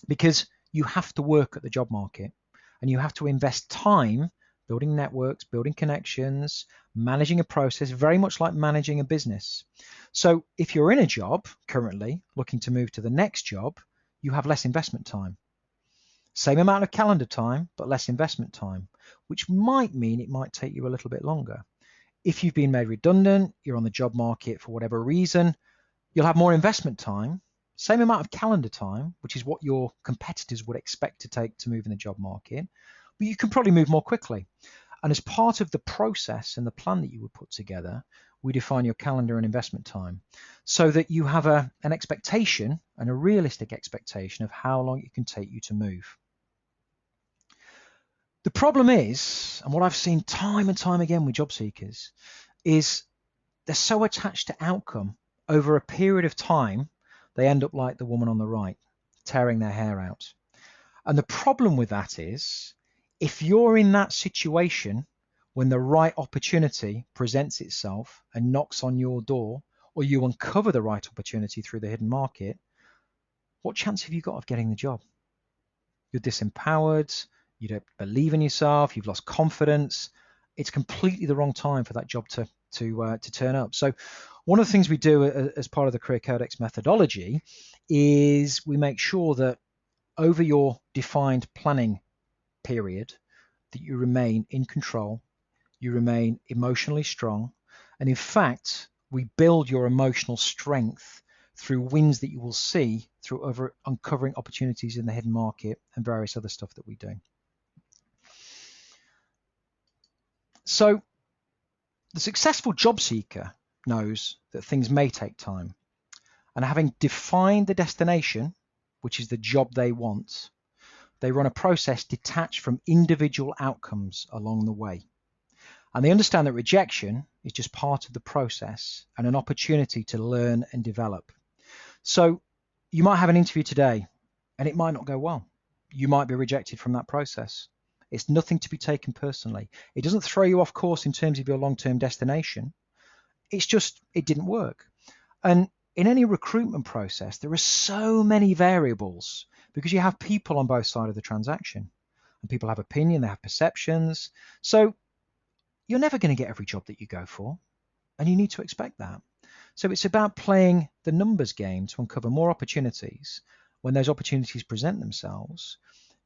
because you have to work at the job market and you have to invest time building networks, building connections, managing a process, very much like managing a business. So if you're in a job currently looking to move to the next job, you have less investment time. Same amount of calendar time, but less investment time, which might mean it might take you a little bit longer. If you've been made redundant, you're on the job market for whatever reason, you'll have more investment time, same amount of calendar time, which is what your competitors would expect to take to move in the job market, but you can probably move more quickly. And as part of the process and the plan that you would put together, we define your calendar and investment time so that you have an expectation and a realistic expectation of how long it can take you to move. The problem is, and what I've seen time and time again with job seekers, is they're so attached to outcome over a period of time, they end up like the woman on the right, tearing their hair out. And the problem with that is, if you're in that situation when the right opportunity presents itself and knocks on your door, or you uncover the right opportunity through the hidden market, what chance have you got of getting the job? You're disempowered, you don't believe in yourself, you've lost confidence. It's completely the wrong time for that job to turn up. So one of the things we do as part of the Career Codex methodology is we make sure that over your defined planning period that you remain in control, you remain emotionally strong, and in fact we build your emotional strength through wins that you will see through uncovering opportunities in the hidden market and various other stuff that we do. So the successful job seeker knows that things may take time, and having defined the destination, which is the job they want, they run a process detached from individual outcomes along the way. And they understand that rejection is just part of the process and an opportunity to learn and develop. So you might have an interview today and it might not go well. You might be rejected from that process. It's nothing to be taken personally. It doesn't throw you off course in terms of your long-term destination. It's just, it didn't work. And in any recruitment process, there are so many variables because you have people on both sides of the transaction, and people have opinion, they have perceptions. So you're never going to get every job that you go for, and you need to expect that. So it's about playing the numbers game to uncover more opportunities when those opportunities present themselves,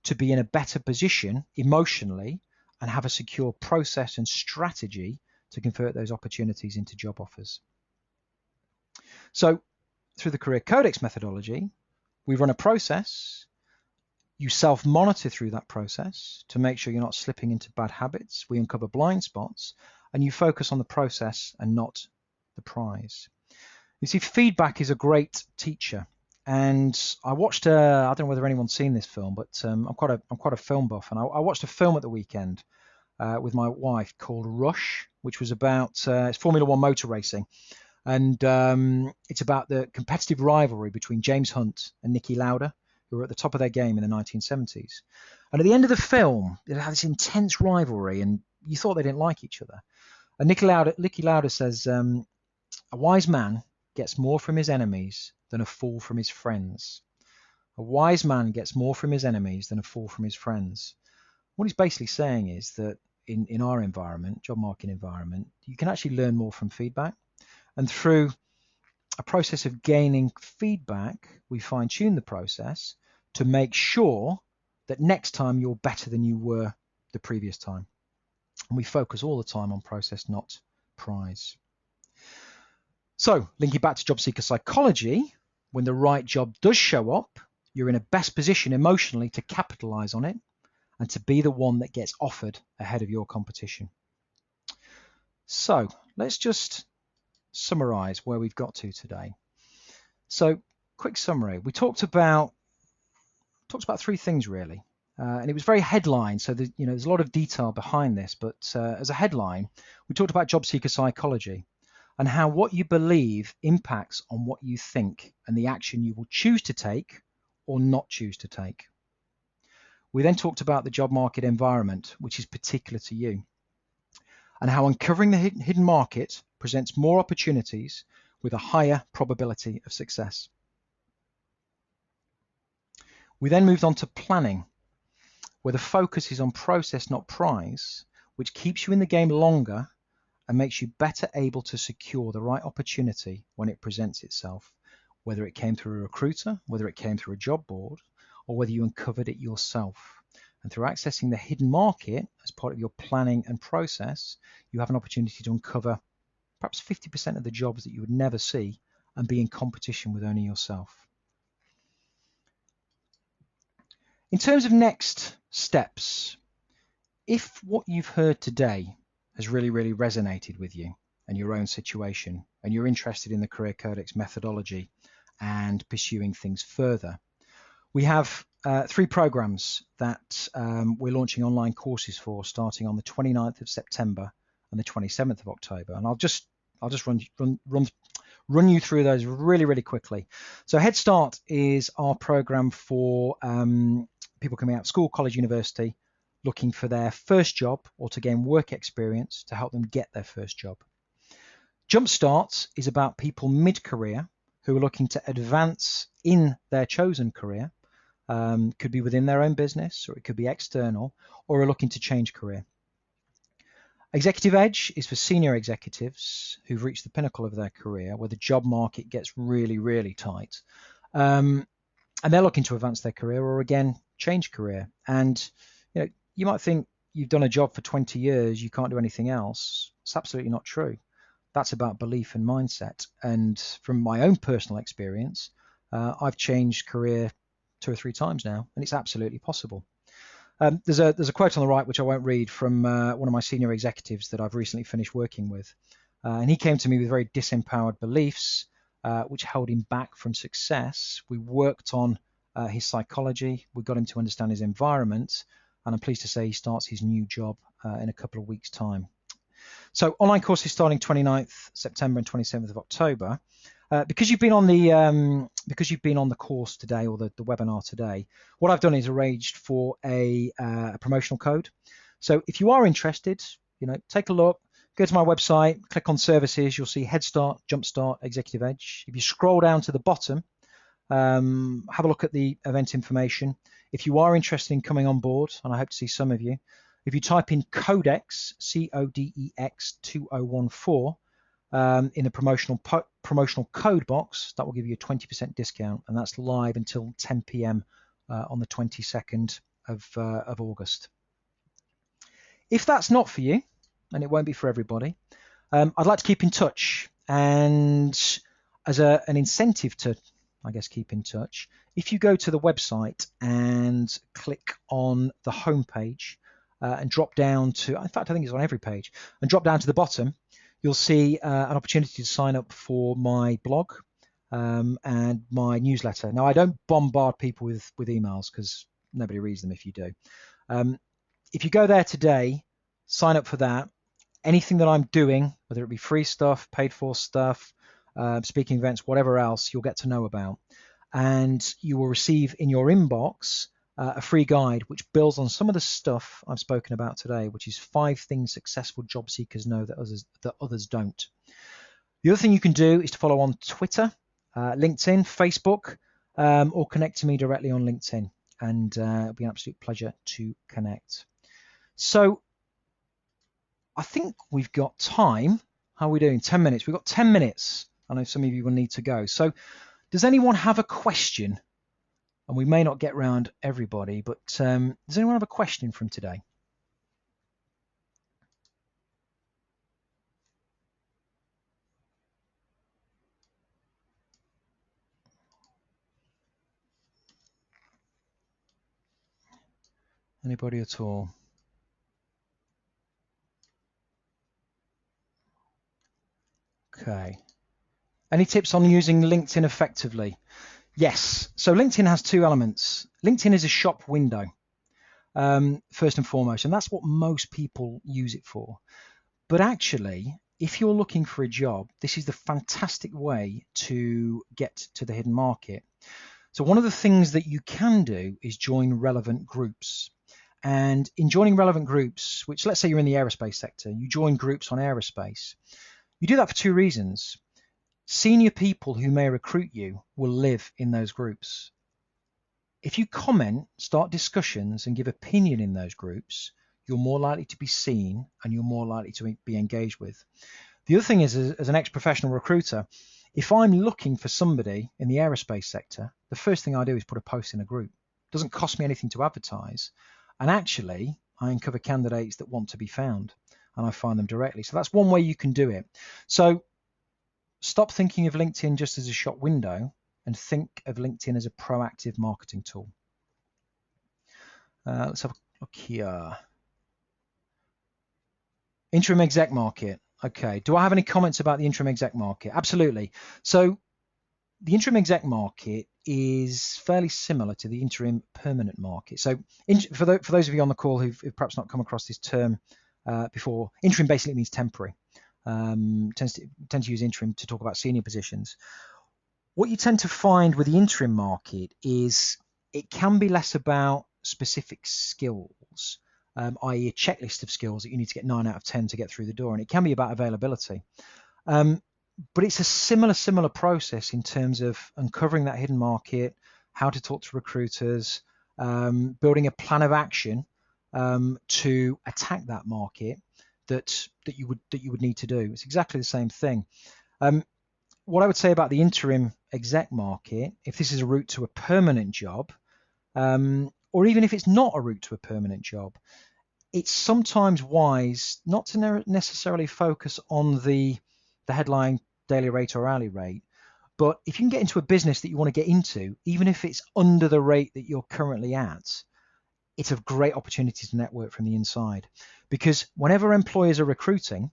to be in a better position emotionally and have a secure process and strategy to convert those opportunities into job offers. So through the Career Codex methodology, we run a process. You self-monitor through that process to make sure you're not slipping into bad habits. We uncover blind spots, and you focus on the process and not the prize. You see, feedback is a great teacher. And I watched, I don't know whether anyone's seen this film, but I'm quite a film buff, and I watched a film at the weekend with my wife called Rush, which was about it's Formula One motor racing, and it's about the competitive rivalry between James Hunt and Niki Lauda, who were at the top of their game in the 1970s. And at the end of the film, it had this intense rivalry, and you thought they didn't like each other. And Niki Lauda says, a wise man gets more from his enemies than a fool from his friends. A wise man gets more from his enemies than a fool from his friends. What he's basically saying is that in our environment, job market environment, you can actually learn more from feedback. And through a process of gaining feedback, we fine-tune the process to make sure that next time you're better than you were the previous time. And we focus all the time on process, not prize. So, linking back to job seeker psychology, when the right job does show up, you're in a best position emotionally to capitalize on it and to be the one that gets offered ahead of your competition. So, let's just summarize where we've got to today. So, quick summary. We talked about three things really, and it was very headline. So there's a lot of detail behind this, but as a headline, we talked about job seeker psychology and how what you believe impacts on what you think and the action you will choose to take or not choose to take. We then talked about the job market environment, which is particular to you, and how uncovering the hidden market presents more opportunities with a higher probability of success. We then moved on to planning, where the focus is on process, not prize, which keeps you in the game longer and makes you better able to secure the right opportunity when it presents itself, whether it came through a recruiter, whether it came through a job board, or whether you uncovered it yourself. And through accessing the hidden market as part of your planning and process, you have an opportunity to uncover perhaps 50% of the jobs that you would never see and be in competition with only yourself. In terms of next steps, if what you've heard today has really resonated with you and your own situation, and you're interested in the Career Codex methodology and pursuing things further, we have 3 programs that we're launching online courses for, starting on the 29th of September and the 27th of October. And I'll just run you through those really quickly. So Head Start is our program for people coming out of school, college, university, looking for their first job or to gain work experience to help them get their first job. Jumpstart is about people mid-career who are looking to advance in their chosen career. Could be within their own business, or it could be external, or are looking to change career. Executive Edge is for senior executives who've reached the pinnacle of their career, where the job market gets really tight, and they're looking to advance their career or again change career. And you might think you've done a job for 20 years, you can't do anything else. It's absolutely not true. That's about belief and mindset. And from my own personal experience, I've changed career 2 or 3 times now, and it's absolutely possible. There's a quote on the right, which I won't read, from one of my senior executives that I've recently finished working with. And he came to me with very disempowered beliefs, which held him back from success. We worked on his psychology. We got him to understand his environment. And I'm pleased to say he starts his new job in a couple of weeks' time. So online courses starting 29th September and 27th of October. Because you've been on the course today, or the webinar today, what I've done is arranged for a promotional code. So if you are interested, take a look, go to my website, click on services, you'll see Head Start, Jumpstart, Executive Edge. If you scroll down to the bottom, have a look at the event information. If you are interested in coming on board, and I hope to see some of you, if you type in Codex, CODEX 2014, in the promotional code box, that will give you a 20% discount, and that's live until 10 p.m. On the 22nd of August. If that's not for you, and it won't be for everybody, I'd like to keep in touch, and as an incentive to, I guess, keep in touch, if you go to the website and click on the home page and drop down to, in fact, I think it's on every page, and drop down to the bottom, you'll see an opportunity to sign up for my blog and my newsletter. Now, I don't bombard people with emails because nobody reads them if you do. If you go there today, sign up for that. Anything that I'm doing, whether it be free stuff, paid for stuff, speaking events, whatever else, you'll get to know about. And you will receive in your inbox a free guide which builds on some of the stuff I've spoken about today, which is 5 things successful job seekers know that others don't. The other thing you can do is to follow on Twitter, LinkedIn, Facebook, or connect to me directly on LinkedIn. And it'll be an absolute pleasure to connect. So I think we've got time. How are we doing? 10 minutes. We've got 10 minutes. I know some of you will need to go. So does anyone have a question? And we may not get round everybody, but does anyone have a question from today? Anybody at all? Okay. Any tips on using LinkedIn effectively? Yes. So LinkedIn has 2 elements. LinkedIn is a shop window, first and foremost, and that's what most people use it for. But actually, if you're looking for a job, this is the fantastic way to get to the hidden market. So one of the things that you can do is join relevant groups. And in joining relevant groups, which let's say you're in the aerospace sector, you join groups on aerospace. You do that for 2 reasons. Senior people who may recruit you will live in those groups. If you comment, start discussions, and give opinion in those groups, you're more likely to be seen and you're more likely to be engaged with. The other thing is, as an ex-professional recruiter, if I'm looking for somebody in the aerospace sector, the first thing I do is put a post in a group. It doesn't cost me anything to advertise. And actually, I uncover candidates that want to be found and I find them directly. So that's one way you can do it. So stop thinking of LinkedIn just as a shop window and think of LinkedIn as a proactive marketing tool. Let's have a look here. Interim exec market. Okay. Do I have any comments about the interim exec market? Absolutely. So the interim exec market is fairly similar to the interim permanent market. So for those of you on the call who've perhaps not come across this term before, interim basically means temporary. Tend to use interim to talk about senior positions. What you tend to find with the interim market is it can be less about specific skills, i.e. a checklist of skills that you need to get 9 out of 10 to get through the door, and it can be about availability. But it's a similar process in terms of uncovering that hidden market, how to talk to recruiters, building a plan of action to attack that market that you would need to do. It's exactly the same thing. What I would say about the interim exec market, if this is a route to a permanent job, or even if it's not a route to a permanent job, it's sometimes wise not to necessarily focus on the headline daily rate or hourly rate, but if you can get into a business that you want to get into, even if it's under the rate that you're currently at, it's a great opportunity to network from the inside. Because whenever employers are recruiting,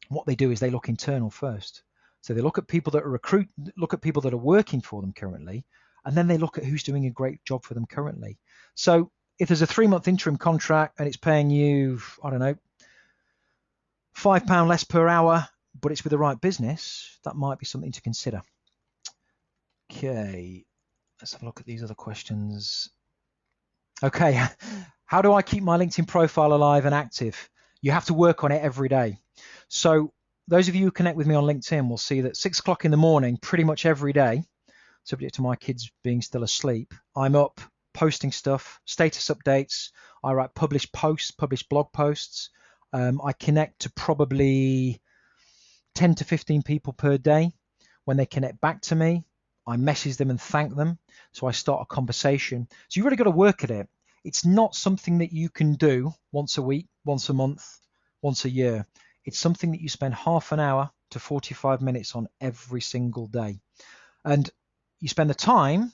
what they do is they look internal first. So they look at people that are working for them currently, and then they look at who's doing a great job for them currently. So if there's a 3-month interim contract and it's paying you, I don't know, £5 less per hour, but it's with the right business, that might be something to consider. Okay, let's have a look at these other questions. Okay, how do I keep my LinkedIn profile alive and active? You have to work on it every day. So those of you who connect with me on LinkedIn will see that 6 o'clock in the morning, pretty much every day, subject to my kids being still asleep, I'm up posting stuff, status updates. I write published posts, published blog posts. I connect to probably 10 to 15 people per day. When they connect back to me, I message them and thank them. So I start a conversation. So you've really got to work at it. It's not something that you can do once a week, once a month, once a year. It's something that you spend half an hour to 45 minutes on every single day. And you spend the time,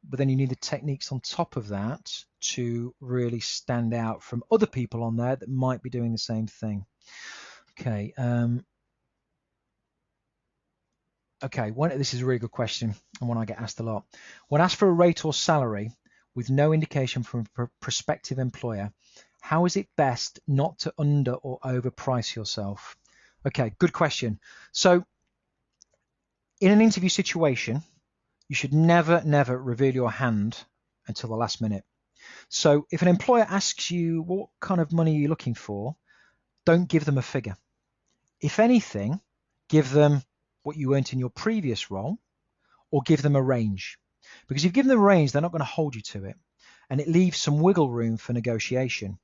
but then you need the techniques on top of that to really stand out from other people on there that might be doing the same thing. Okay. This is a really good question and one I get asked a lot. When asked for a rate or salary with no indication from a prospective employer, how is it best not to under or overprice yourself? Okay, good question. So in an interview situation, you should never reveal your hand until the last minute. So if an employer asks you what kind of money are you looking for, don't give them a figure. If anything, give them what you earned in your previous role, or give them a range. Because if you give them a range, they're not going to hold you to it. And it leaves some wiggle room for negotiation.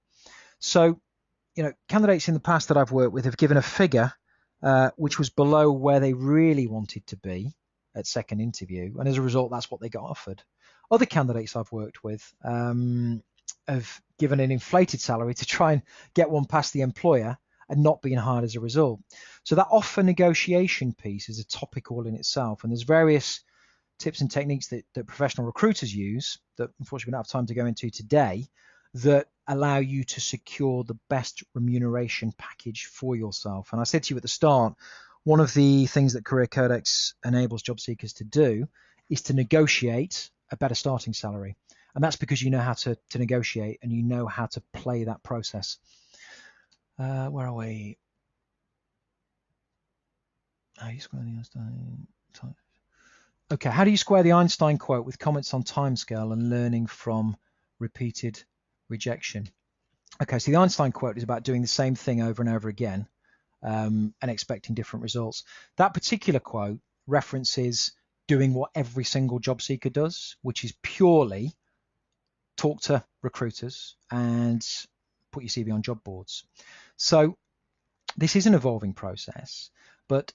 So, candidates in the past that I've worked with have given a figure which was below where they really wanted to be at second interview. And as a result, that's what they got offered. Other candidates I've worked with have given an inflated salary to try and get one past the employer and not being hired as a result. So that offer negotiation piece is a topic all in itself. And there's various tips and techniques that professional recruiters use that unfortunately we don't have time to go into today that allow you to secure the best remuneration package for yourself. And I said to you at the start, one of the things that Career Codex enables job seekers to do is to negotiate a better starting salary. And that's because you know how to negotiate and you know how to play that process. Where are we? How do you square the Einstein? Okay, how do you square the Einstein quote with comments on timescale and learning from repeated rejection? Okay, so the Einstein quote is about doing the same thing over and over again and expecting different results. That particular quote references doing what every single job seeker does, which is purely talk to recruiters and put your CV on job boards. So this is an evolving process, but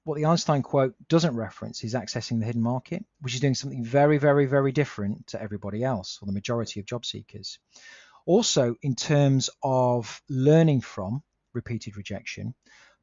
what the Einstein quote doesn't reference is accessing the hidden market, which is doing something very, very, very different to everybody else, or the majority of job seekers. Also, in terms of learning from repeated rejection,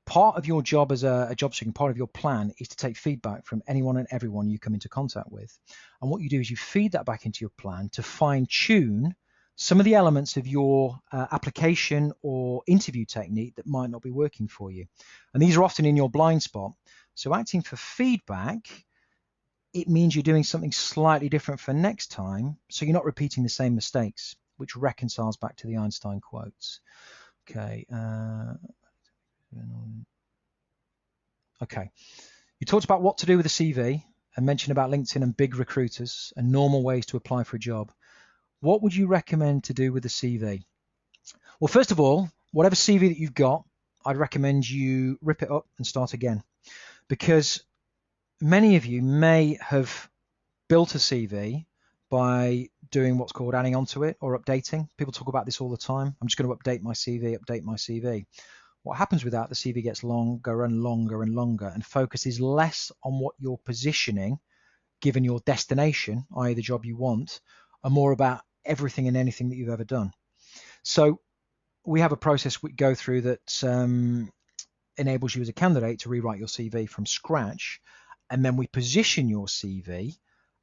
part of your job as a job seeker, part of your plan is to take feedback from anyone and everyone you come into contact with. And what you do is you feed that back into your plan to fine tune some of the elements of your application or interview technique that might not be working for you. And these are often in your blind spot. So acting for feedback, it means you're doing something slightly different for next time, so you're not repeating the same mistakes, which reconciles back to the Einstein quotes. Okay. Okay. You talked about what to do with a CV and mentioned about LinkedIn and big recruiters and normal ways to apply for a job. What would you recommend to do with a CV? Well, first of all, whatever CV that you've got, I'd recommend you rip it up and start again, because many of you may have built a CV by doing what's called adding onto it or updating. People talk about this all the time. I'm just going to update my CV. What happens with that, the CV gets longer and longer and longer and focuses less on what you're positioning, given your destination, i.e. the job you want, and more about everything and anything that you've ever done. So we have a process we go through that enables you as a candidate to rewrite your CV from scratch, and then we position your CV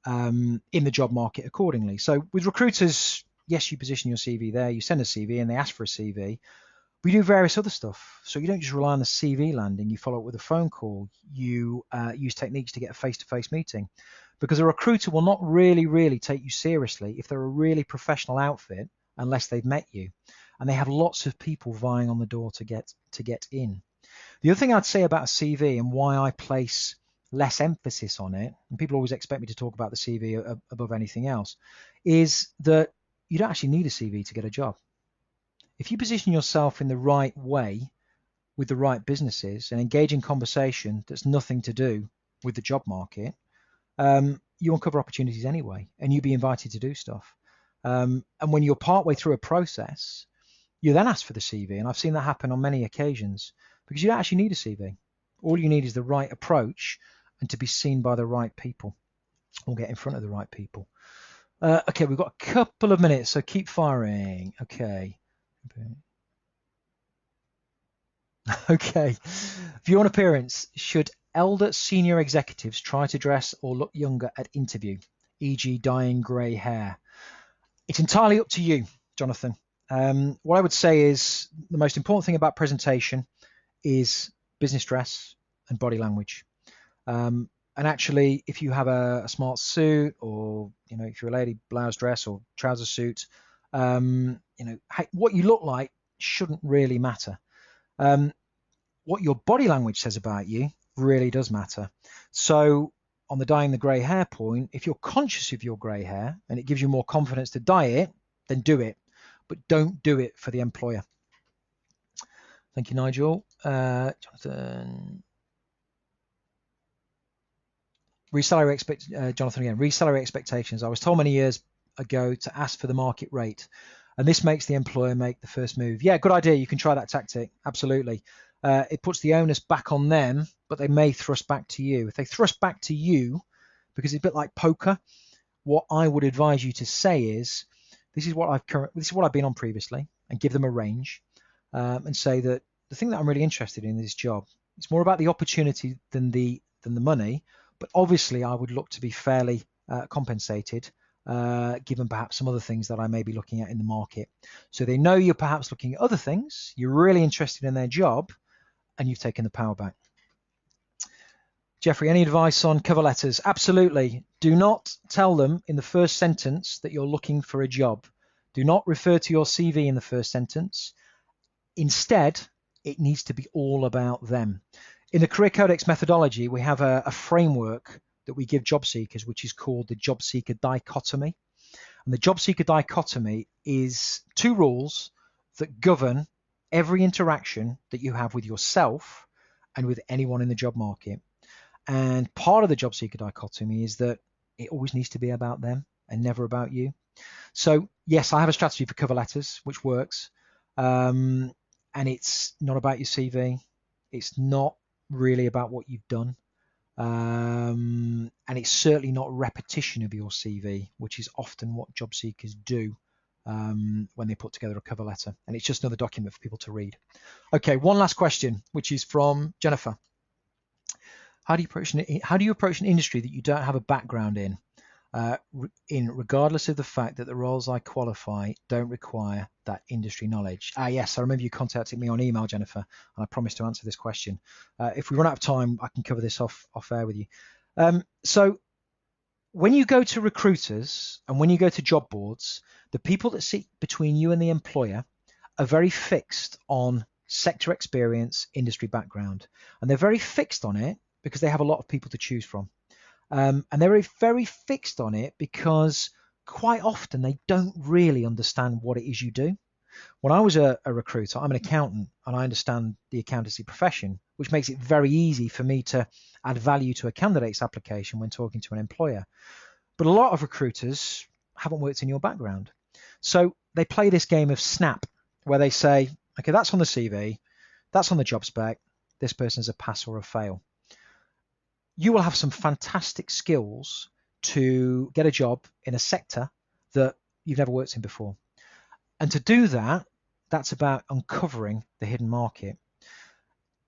in the job market accordingly. So with recruiters, yes, you position your CV there, you send a CV and they ask for a CV. We do various other stuff. So you don't just rely on the CV landing, you follow up with a phone call, you use techniques to get a face-to-face meeting, because a recruiter will not really take you seriously if they're a really professional outfit unless they've met you. And they have lots of people vying on the door to get in. The other thing I'd say about a CV and why I place less emphasis on it, and people always expect me to talk about the CV above anything else, is that you don't actually need a CV to get a job. If you position yourself in the right way with the right businesses and engage in conversation that's nothing to do with the job market, you uncover opportunities anyway, and you'll be invited to do stuff. And when you're partway through a process, you then ask for the CV, and I've seen that happen on many occasions, because you don't actually need a CV. All you need is the right approach and to be seen by the right people, or get in front of the right people. Okay, we've got a couple of minutes, so keep firing. Okay. Okay. View on appearance. Should elder senior executives try to dress or look younger at interview, e.g. dyeing grey hair? It's entirely up to you, Jonathan. What I would say is the most important thing about presentation is business dress and body language. And actually, if you have a smart suit, or if you're a lady, blouse dress or trouser suit, what you look like shouldn't really matter. What your body language says about you really does matter. So on the dyeing the grey hair point, if you're conscious of your grey hair and it gives you more confidence to dye it, then do it, but don't do it for the employer. Thank you, Nigel. Jonathan. Jonathan again. Re-salary expectations. I was told many years ago to ask for the market rate, and this makes the employer make the first move. Yeah, good idea. You can try that tactic. Absolutely. It puts the onus back on them, but they may thrust back to you. If they thrust back to you, because it's a bit like poker, what I would advise you to say is, this is what I've been on previously, and give them a range, and say that the thing that I'm really interested in is this job. It's more about the opportunity than the money, but obviously I would look to be fairly compensated, given perhaps some other things that I may be looking at in the market. So they know you're perhaps looking at other things, you're really interested in their job, and you've taken the power back. Jeffrey, any advice on cover letters? Absolutely. Do not tell them in the first sentence that you're looking for a job. Do not refer to your CV in the first sentence. Instead, it needs to be all about them. In the Career Codex methodology, we have a framework that we give job seekers, which is called the job seeker dichotomy. And the job seeker dichotomy is 2 rules that govern every interaction that you have with yourself and with anyone in the job market. And part of the job seeker dichotomy is that it always needs to be about them and never about you. So yes, I have a strategy for cover letters, which works. And it's not about your CV. It's not really about what you've done. And it's certainly not repetition of your CV, which is often what job seekers do when they put together a cover letter. And it's just another document for people to read. Okay, one last question, which is from Jennifer. How do you approach an industry that you don't have a background in, regardless of the fact that the roles I qualify don't require that industry knowledge? Yes, I remember you contacting me on email, Jennifer, and I promised to answer this question. If we run out of time, I can cover this off air with you. So when you go to recruiters and when you go to job boards, the people that sit between you and the employer are very fixed on sector experience, industry background, and they're very fixed on it because they have a lot of people to choose from. And they're very fixed on it because quite often they don't really understand what it is you do. When I was a recruiter, I'm an accountant and I understand the accountancy profession, which makes it very easy for me to add value to a candidate's application when talking to an employer. But a lot of recruiters haven't worked in your background. So they play this game of snap where they say, okay, that's on the CV, that's on the job spec, this person's a pass or a fail. You will have some fantastic skills to get a job in a sector that you've never worked in before. And to do that, that's about uncovering the hidden market.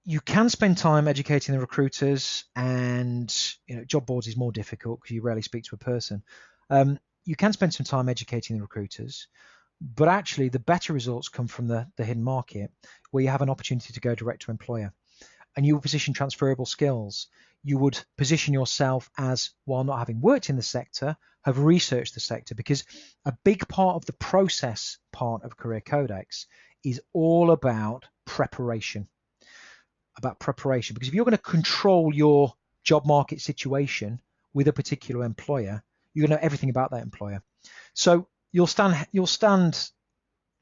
You can spend time educating the recruiters, and job boards is more difficult because you rarely speak to a person. You can spend some time educating the recruiters, but actually the better results come from the hidden market, where you have an opportunity to go direct to employer. And you will position transferable skills. You would position yourself as, while not having worked in the sector, have researched the sector, because a big part of the process part of Career Codex is all about preparation. Because if you're going to control your job market situation with a particular employer, you're going to know everything about that employer. So you'll stand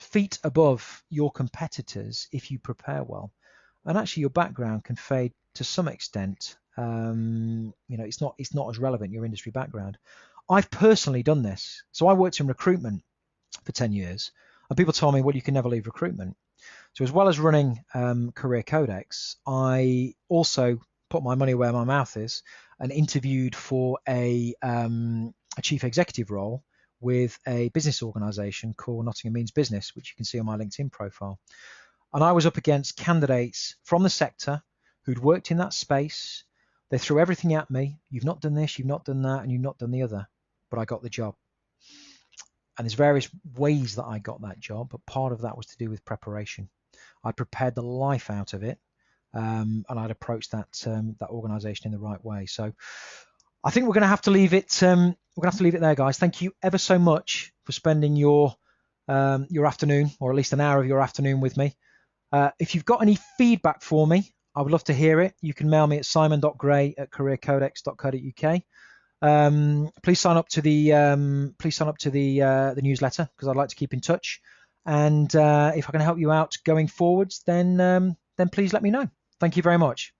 feet above your competitors if you prepare well. And actually your background can fade to some extent. It's not as relevant, your industry background. I've personally done this. So I worked in recruitment for 10 years, and people told me, well, you can never leave recruitment. So as well as running Career Codex, I also put my money where my mouth is and interviewed for a chief executive role with a business organization called Nottingham Means Business, which you can see on my LinkedIn profile. And I was up against candidates from the sector who'd worked in that space. They threw everything at me. You've not done this, you've not done that, and you've not done the other. But I got the job. And there's various ways that I got that job, but part of that was to do with preparation. I prepared the life out of it, and I'd approached that organisation in the right way. So I think we're going to have to leave it. We're going to have to leave it there, guys. Thank you ever so much for spending your afternoon, or at least an hour of your afternoon, with me. If you've got any feedback for me, I would love to hear it. You can mail me at simon.gray@careercodex.co.uk. Please sign up to the the newsletter, because I'd like to keep in touch. And if I can help you out going forwards, then please let me know. Thank you very much.